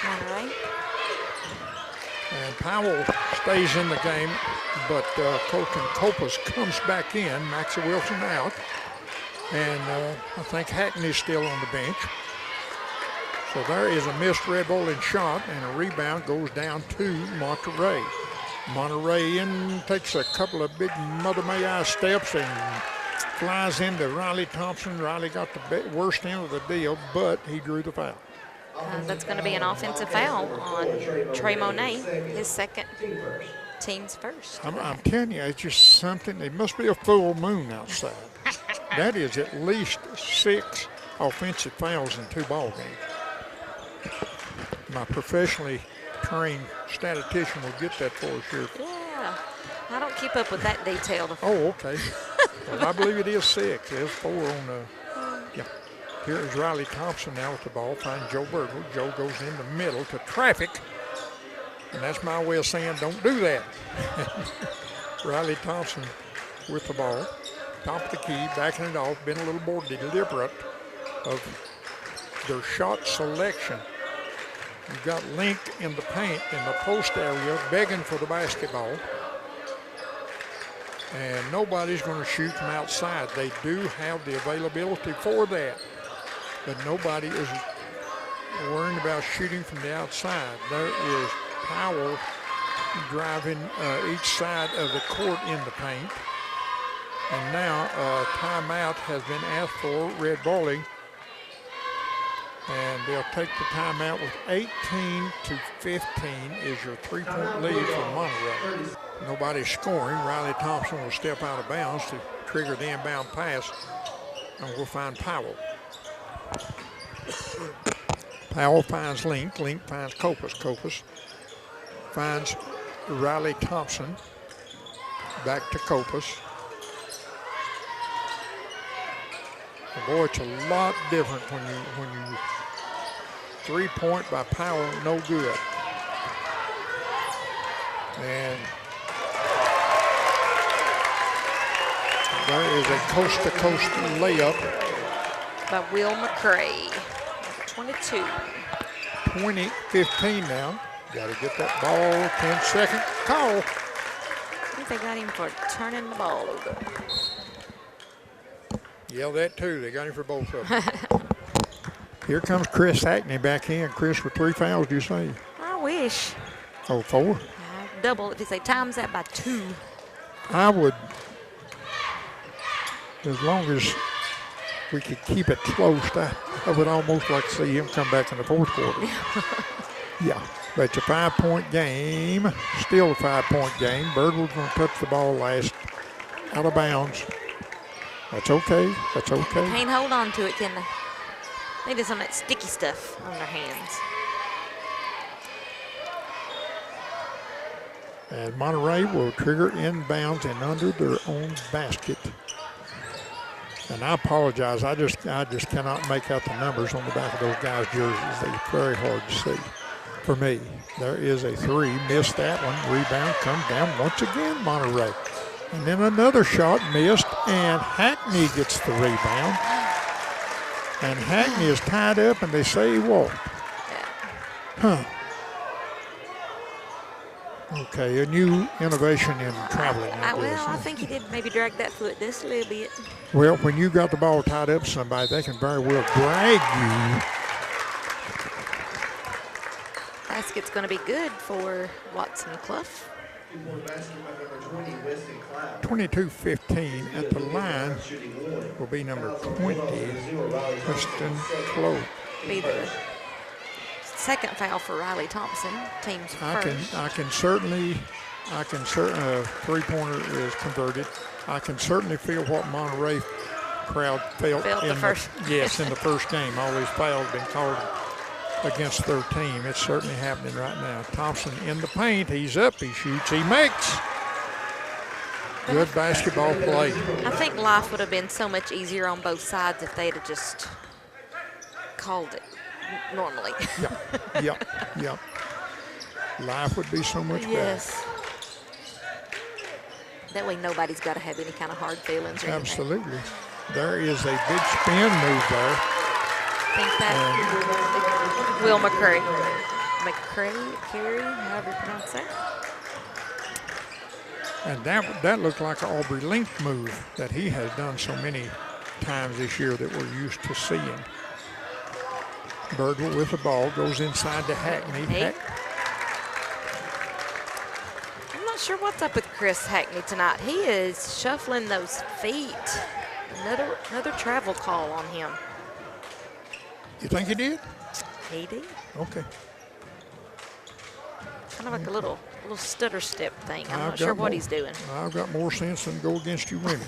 Monterey. And Powell stays in the game, but Colton Copas comes back in. Maxie Wilson out. And I think Hackney's still on the bench. So there is a missed Red Bowling shot, and a rebound goes down to Monterey. Monterey takes a couple of big Mother May I steps and flies into Riley Thompson. Riley got the worst end of the deal, but he drew the foul. That's going to be an offensive foul on Trey Monet, his second, team's first. I'm telling you, it's just something. It must be a full moon outside. That is at least 6 offensive fouls in 2 ball games. My professionally trained statistician will get that for us here. Yeah, I don't keep up with that detail. Oh, okay. Well, I believe it is 6. There's 4 on the. Yeah. Here is Riley Thompson now with the ball. Finds Joe Burgle. Joe goes in the middle to traffic. And that's my way of saying don't do that. Riley Thompson with the ball. Top of the key, backing it off. Been a little more deliberate of their shot selection. You've got Link in the paint in the post area begging for the basketball. And nobody's going to shoot from outside. They do have the availability for that. But nobody is worrying about shooting from the outside. There is Powell driving each side of the court in the paint. And now a timeout has been asked for Red Bowling. And they'll take the timeout with 18-15 is your 3-point lead for Monterey. Nobody's scoring. Riley Thompson will step out of bounds to trigger the inbound pass, and we'll find Powell. Powell finds Link. Link finds Copas. Copas finds Riley Thompson. Back to Copas. Boy, it's a lot different when you 3-point by Powell, no good. And there is a coast-to-coast layup by Will McCray, 22. 20-15 now. Got to get that ball. 10-second call. I think they got him for turning the ball over. Yeah, that too. They got him for both of them. Here comes Chris Hackney back in. Chris with 3 fouls, do you say? I wish. Oh, 4? Double, if you say times that by 2. I would, as long as we could keep it close, I would almost like to see him come back in the 4th quarter. Yeah, but it's a 5-point game. Still a 5-point game. Birdwood's going to touch the ball last, out of bounds. That's okay. That's okay. They can't hold on to it, can they? They do some of that sticky stuff on their hands. And Monterey will trigger inbounds and under their own basket. And I apologize. I just cannot make out the numbers on the back of those guys' jerseys. They're very hard to see. For me, there is a 3. Missed that one. Rebound comes down once again, Monterey. And then another shot missed, and Hackney gets the rebound. And Hackney is tied up, and they say he walked. Huh. Okay, a new innovation in traveling. Well, I think he did maybe drag that foot just a little bit. Well, when you got the ball tied up to somebody, they can very well drag you. Basket's going to be good for Watson Clough. 22-15 at the line will be number 20, Preston Clough. Be the second foul for Riley Thompson, team's first. I can certainly, three-pointer is converted. I can certainly feel what Monterey crowd felt in the first game. All these fouls have been called against their team. It's certainly happening right now. Thompson in the paint. He's up. He shoots. He makes. Good basketball play. I think life would have been so much easier on both sides if they'd have just called it normally. Yep. Life would be so much better. Yes. That way nobody's got to have any kind of hard feelings or anything. Absolutely. There is a big spin move there. I think that Will McCurry, however you pronounce that. And that looked like an Aubrey Link move that he has done so many times this year that we're used to seeing. Birdwell with the ball goes inside to Hackney. I'm not sure what's up with Chris Hackney tonight. He is shuffling those feet. Another travel call on him. You think he did? He did. Okay. Kind of like a little stutter step thing. I'm not sure what he's doing. I've got more sense than go against you women.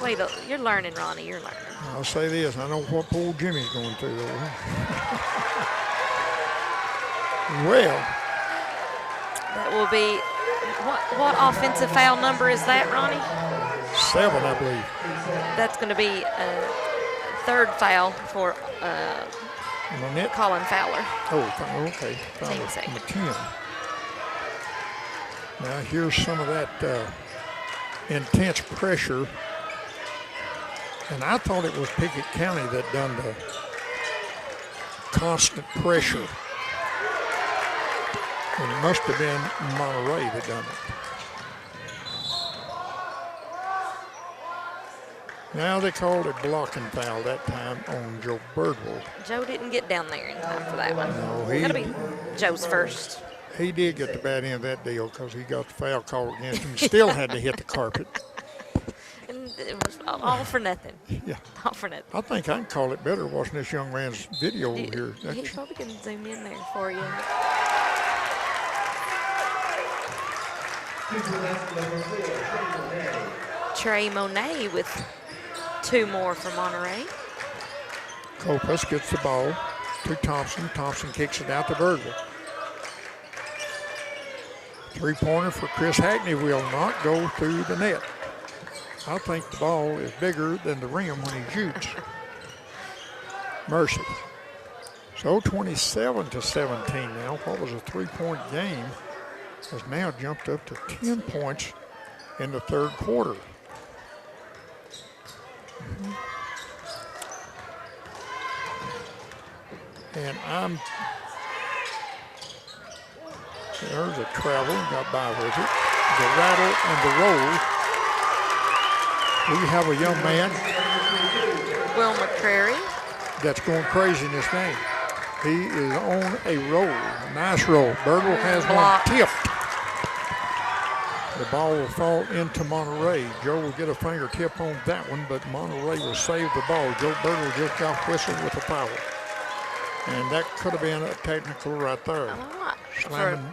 Wait, you're learning, Ronnie. You're learning. I'll say this. I know what poor Jimmy's going through. Well. That will be, what offensive foul number is that, Ronnie? 7, I believe. That's going to be a third foul for Colin Fowler. Oh, okay. Team second. 10. Now here's some of that intense pressure. And I thought it was Pickett County that done the constant pressure. It must have been Monterey that done it. Now they called a blocking foul that time on Joe Birdwell. Joe didn't get down there in time for that one. No, that'll be Joe's first. He did get the bad end of that deal because he got the foul call against him. Still had to hit the carpet. And it was all for nothing. Yeah. All for nothing. I think I can call it better watching this young man's video here. He probably can zoom in there for you. Trey Monet with 2 more for Monterey. Copas gets the ball to Thompson. Thompson kicks it out to Birdwell. Three-pointer for Chris Hackney will not go through the net. I think the ball is bigger than the rim when he shoots. Mercy. So 27-17 now. What was a 3-point game has now jumped up to 10 points in the third quarter. And there's a travel, got by with it. The rattle and the roll. We have a young man. Will McCrary. That's going crazy in this game. He is on a roll, a nice roll. Birdwell has one tipped. The ball will fall into Monterey. Joe will get a fingertip on that one, but Monterey will save the ball. Joe Birdwell just got whistled with a foul. And that could have been a technical right there.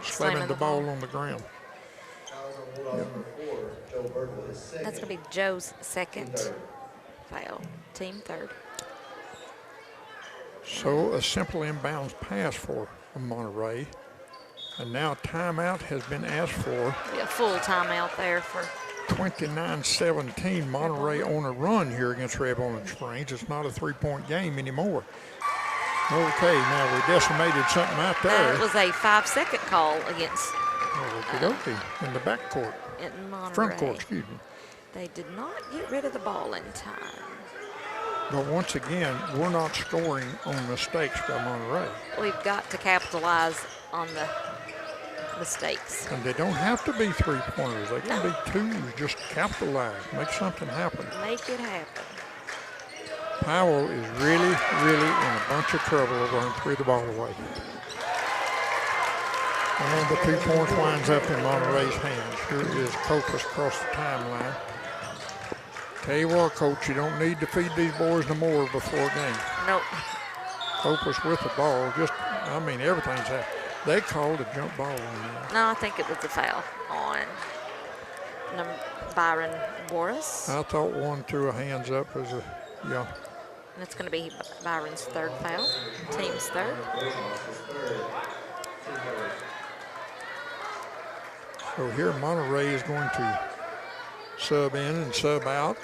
Slamming the ball on the ground. Yep. That's going to be Joe's second foul. Team third. So a simple inbounds pass for Monterey. And now timeout has been asked for. A full timeout there for 29-17. Monterey on a run here against Red Orange Springs. It's not a 3-point game anymore. Okay, now we decimated something out there. It was a 5-second call against in the back court. In Monterey. Front court, excuse me. They did not get rid of the ball in time. But once again, we're not scoring on mistakes by Monterey. We've got to capitalize on the mistakes. And they don't have to be 3-pointers. They can be 2s. Just capitalize. Make something happen. Make it happen. Powell is really, really in a bunch of trouble over and threw the ball away. And the 2 points winds up in Monterey's hands. Here is Copas across the timeline. Tell you what, Coach, you don't need to feed these boys no more before a game. Nope. Copus with the ball. Just, I mean, everything's happening. They called a jump ball on that. No, I think it was a foul on Byron Boris. I thought one threw a hands up as a, yeah. And it's going to be Byron's third foul, team's third. So here Monterey is going to sub in and sub out.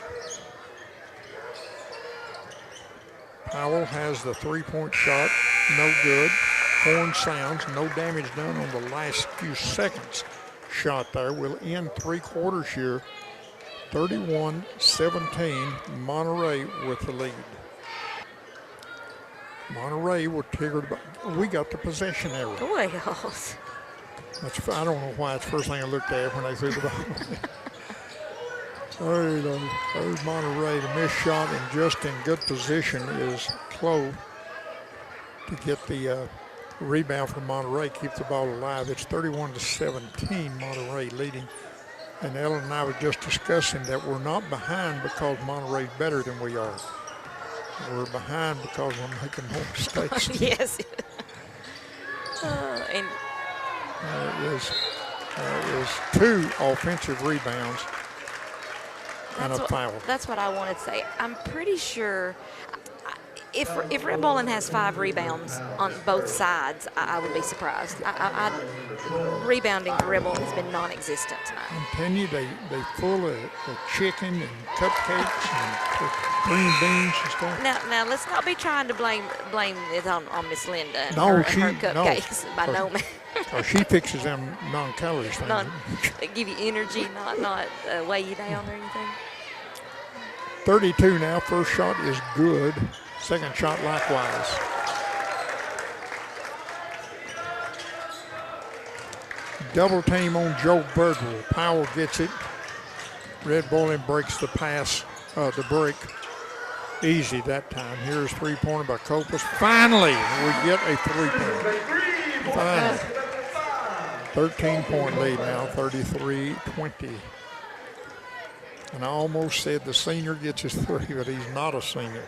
Powell has the three-point shot, no good. Horn sounds, no damage done on the last few seconds shot there. We'll end three quarters here. 31-17, Monterey with the lead. Monterey will trigger, we got the possession error. Wales. That's, I don't know why it's the first thing I looked at when they threw the ball. There's Monterey. The missed shot and just in good position is Clove to get the rebound from Monterey, keep the ball alive. It's 31-17, Monterey leading. And Ellen and I were just discussing that we're not behind because Monterey's better than we are. We're behind because we're making more mistakes. Yes. And There is two offensive rebounds and a foul. That's what I wanted to say. I'm pretty sure if Red Bowling has 5 rebounds on both sides, I would be surprised. Rebounding for Red Bowling has been non-existent tonight. I'm telling you, they full of the chicken and cupcakes and green beans and stuff. Now let's not be trying to blame it on Miss Linda and No, her she- cupcakes by no means. Oh, she fixes them non-calories things. They give you energy, not weigh you down or anything. 32 now. First shot is good. Second shot likewise. Double team on Joe Birdwell. Powell gets it. Red Bowling breaks the pass, the break. Easy that time. Here's three-pointer by Copus. Finally, we get a three-pointer. Finally. 13-point lead now, 33-20. And I almost said the senior gets his three, but he's not a senior.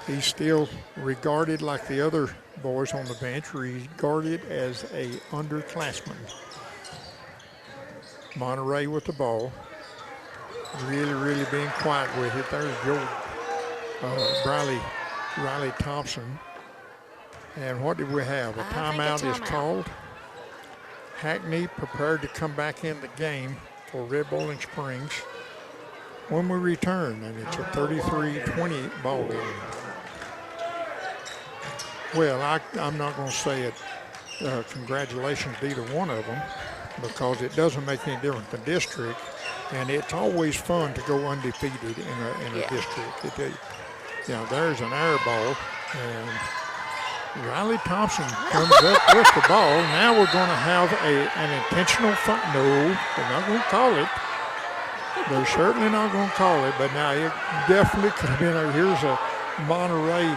He's still regarded like the other boys on the bench, regarded as a underclassman. Monterey with the ball. Really being quiet with it. There's Joe Riley Thompson. And what did we have? A timeout is called. Hackney prepared to come back in the game for Red Bowling Springs when we return, and it's a 33-20 ball game. Well, I'm not going to say it. Congratulations to either one of them, because it doesn't make any difference in the district, and it's always fun to go undefeated in a district. There's an air ball, and Riley Thompson comes up with the ball. Now we're going to have an intentional foul. No, they're not going to call it. They're certainly not going to call it, but now it definitely could have been. Here's a Monterey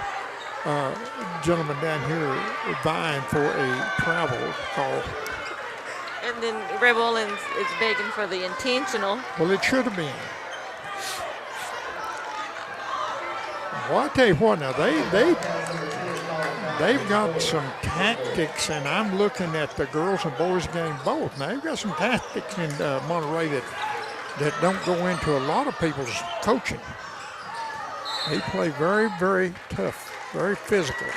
gentleman down here vying for a travel call. And then Red Bowling is begging for the intentional. Well, it should have been. Well, I tell you what, now they've got some tactics, and I'm looking at the girls and boys game both. Now they've got some tactics in Monterey that don't go into a lot of people's coaching. They play very tough, very physical.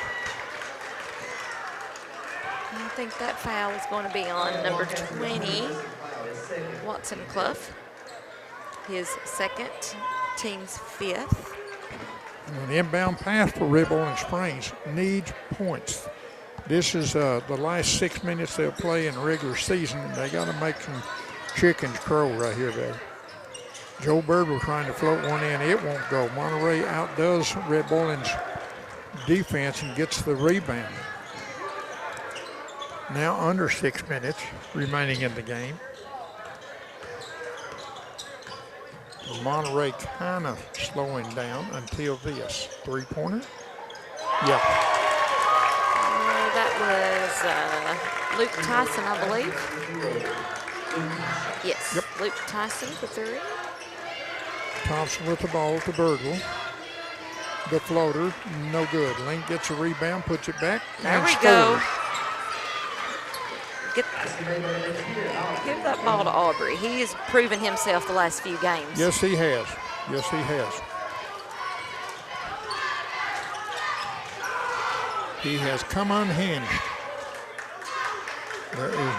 I think that foul is going to be on number 20, Watson Clough. His second, team's 5th. An inbound pass for Red Bowling Springs needs points. This is the last 6 minutes they'll play in the regular season, and they got to make some chickens crow right here, baby. Joe Bird was trying to float one in. It won't go. Monterey outdoes Red Bowling's defense and gets the rebound. Now under 6 minutes remaining in the game. Monterey kind of slowing down until this. Three-pointer? Yeah. That was Luke Tyson, I believe. Yes, Yep. Luke Tyson for 3. Thompson with the ball to Birdwell. The floater, no good. Link gets a rebound, puts it back, There and we scores. go. Give that ball to Aubrey. He has proven himself the last few games. Yes, he has. Yes, he has. He has come unhinged. There is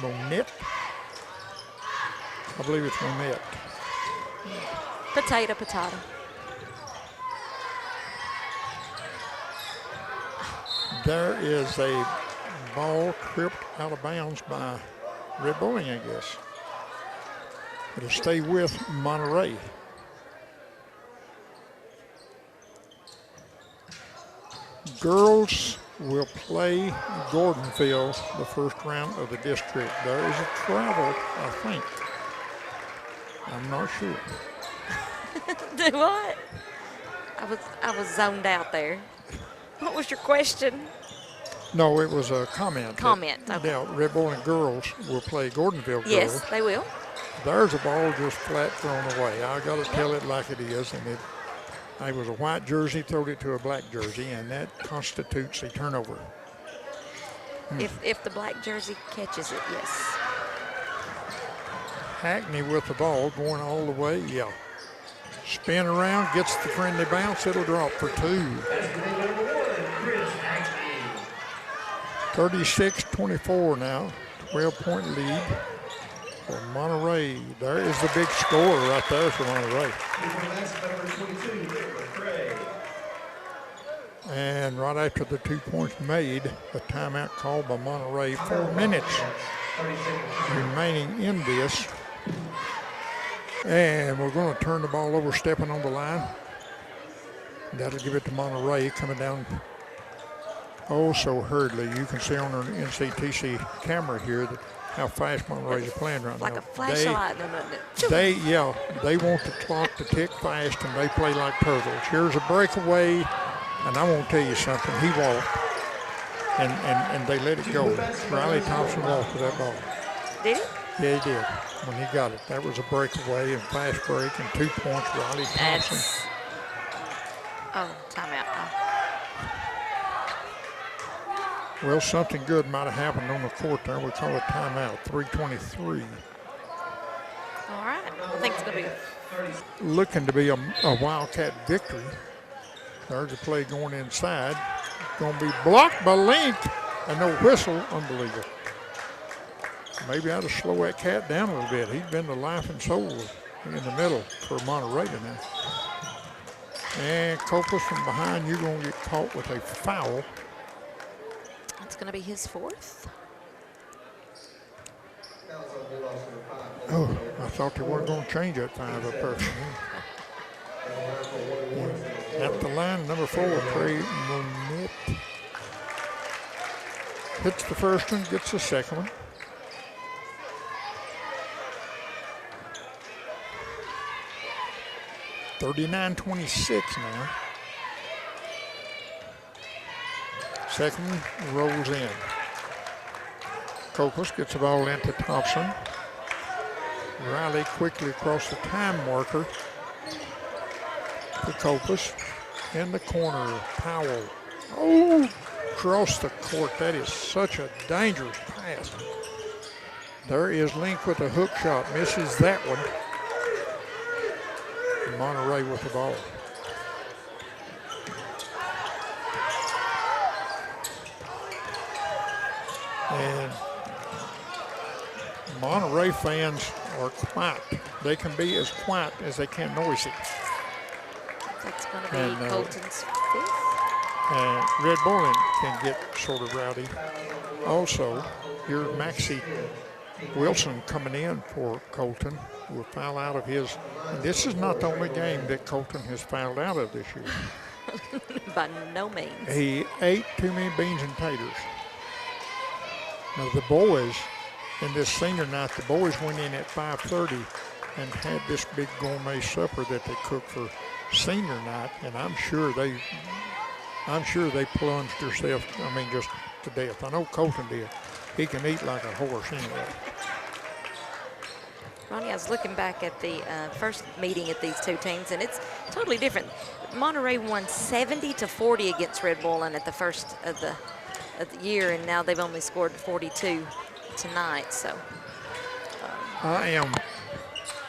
Monette. I believe it's Monette. Potato. There is a ball tripped out of bounds by Red Bowling, I guess. It'll stay with Monterey. Girls will play Gordonville the first round of the district. There is a travel, I think. I'm not sure. Do what? I was zoned out there. What was your question? No, it was a comment. Comment, okay. Yeah, Red Bowling girls will play Gordonville girls. Yes, they will. There's a ball just flat thrown away. I got to tell it like it is, and it was a white jersey, throwed it to a black jersey, and that constitutes a turnover. If the black jersey catches it, yes. Hackney with the ball going all the way, yeah. Spin around, gets the friendly bounce, it'll drop for two. 36-24 now, 12-point lead for Monterey. There is the big score right there for Monterey. And right after the 2 points made, a timeout called by Monterey. 4 minutes remaining in this. And we're going to turn the ball over, stepping on the line. That'll give it to Monterey coming down oh so hurriedly. You can see on our NCTV camera here that how fast Monterey's playing right like now. Like a flash of lightning, isn't it? They want the clock to tick fast, and they play like turtles. Here's a breakaway, and I won't tell you something. He walked, and they let it go. Riley Thompson walked with that ball. Did he? Yeah, he did when he got it. That was a breakaway and fast break and 2 points. Riley Thompson. Timeout. Well, something good might have happened on the court there. We call it timeout. 3:23. All right. I think it's going to be looking to be a Wildcat victory. There's a play going inside. Going to be blocked by Link, and no whistle. Unbelievable. Maybe I ought to slow that cat down a little bit. He's been the life and soul in the middle for Monterey tonight. And Copus from behind, you're going to get caught with a foul. It's going to be his fourth. Oh, I thought they weren't going to change that 5 up there. At the line, number 4, Trey Monette. Hits the first one, gets the second one. $39-26 now. Second one rolls in. Copus gets the ball into Thompson. Riley quickly across the time marker to Copus. In the corner, Powell. Oh, across the court. That is such a dangerous pass. There is Link with a hook shot. Misses that one. Monterey with the ball. And Monterey fans are quiet. They can be as quiet as they can noisy. That's going to be Colton's fifth. And Red Bowling can get sort of rowdy. Also, here's Maxie Wilson coming in for Colton. Will foul out of his. This is not the only game that Colton has fouled out of this year. By no means. He ate too many beans and taters. Now the boys, in this senior night, the boys went in at 5:30 and had this big gourmet supper that they cooked for senior night, and I'm sure they plunged themselves, just to death. I know Colton did. He can eat like a horse anyway. Ronnie, I was looking back at the first meeting at these two teams, and it's totally different. Monterey won 70-40 against Red Bull at the first of the year, and now they've only scored 42 tonight. So I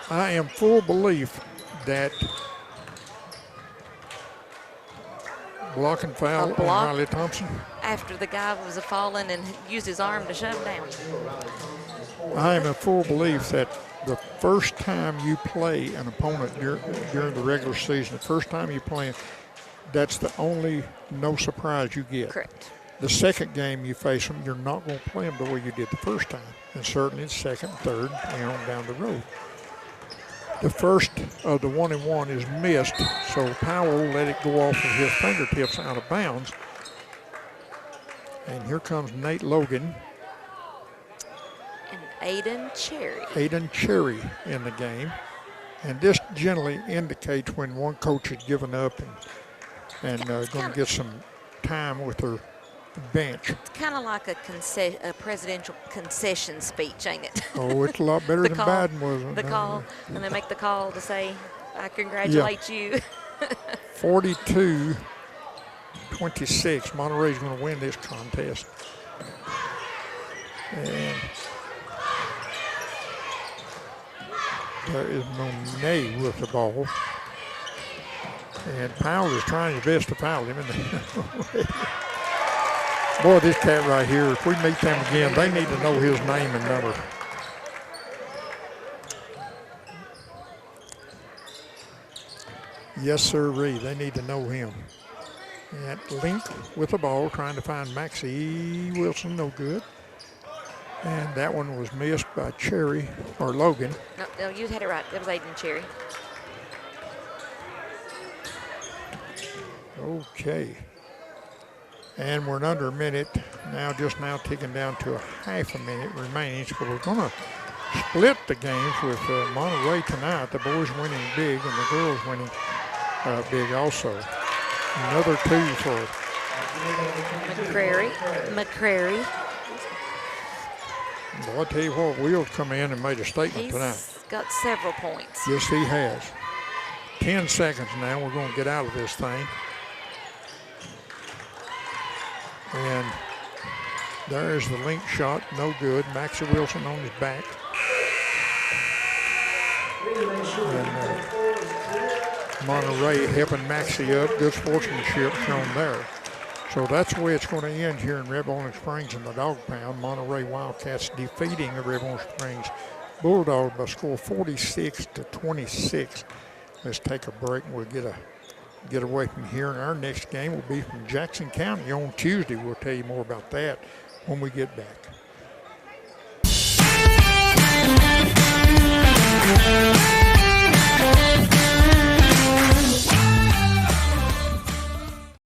am full belief that block and foul on Riley Thompson. After the guy was falling and used his arm to shove down. I am in full belief that the first time you play an opponent during the regular season, the first time you play him, that's the only no surprise you get. Correct. The second game you face them, you're not going to play them the way you did the first time. And certainly the second, third, and on down the road. The first of the 1-and-1 is missed, so Powell let it go off of his fingertips out of bounds. And here comes Nate Logan. And Aiden Cherry in the game. And this generally indicates when one coach has given up and going to get some time with her bench. It's kind of like a presidential concession speech, ain't it? Oh, it's a lot better than Biden was. The call, when they make the call to say, I congratulate you. 42-26. Monterey's going to win this contest. And there is Monet with the ball. And Powell is trying his best to foul him. Boy, this cat right here, if we meet them again, they need to know his name and number. Yes, sirree, they need to know him. And Link with the ball, trying to find Maxie Wilson, no good. And that one was missed by Cherry, or Logan. No, you had it right. That was Aiden Cherry. Okay. And we're under a minute now, just now ticking down to a half a minute remaining. So we're going to split the games with Monterey tonight. The boys winning big and the girls winning big also. Another two for McCrary. Boy, I tell you what, Wheels come in and made a statement tonight. He's got several points. Yes, he has. 10 seconds now. We're going to get out of this thing. And there's the Link shot, no good. Maxie Wilson on his back. And Monterey helping Maxie up. Good sportsmanship shown there. So that's the way it's going to end here in Red Bowling Springs in the Dog Pound. Monterey Wildcats defeating the Red Bowling Springs Bulldogs by score 46-26. Let's take a break and we'll get away from here. And our next game will be from Jackson County on Tuesday. We'll tell you more about that when we get back.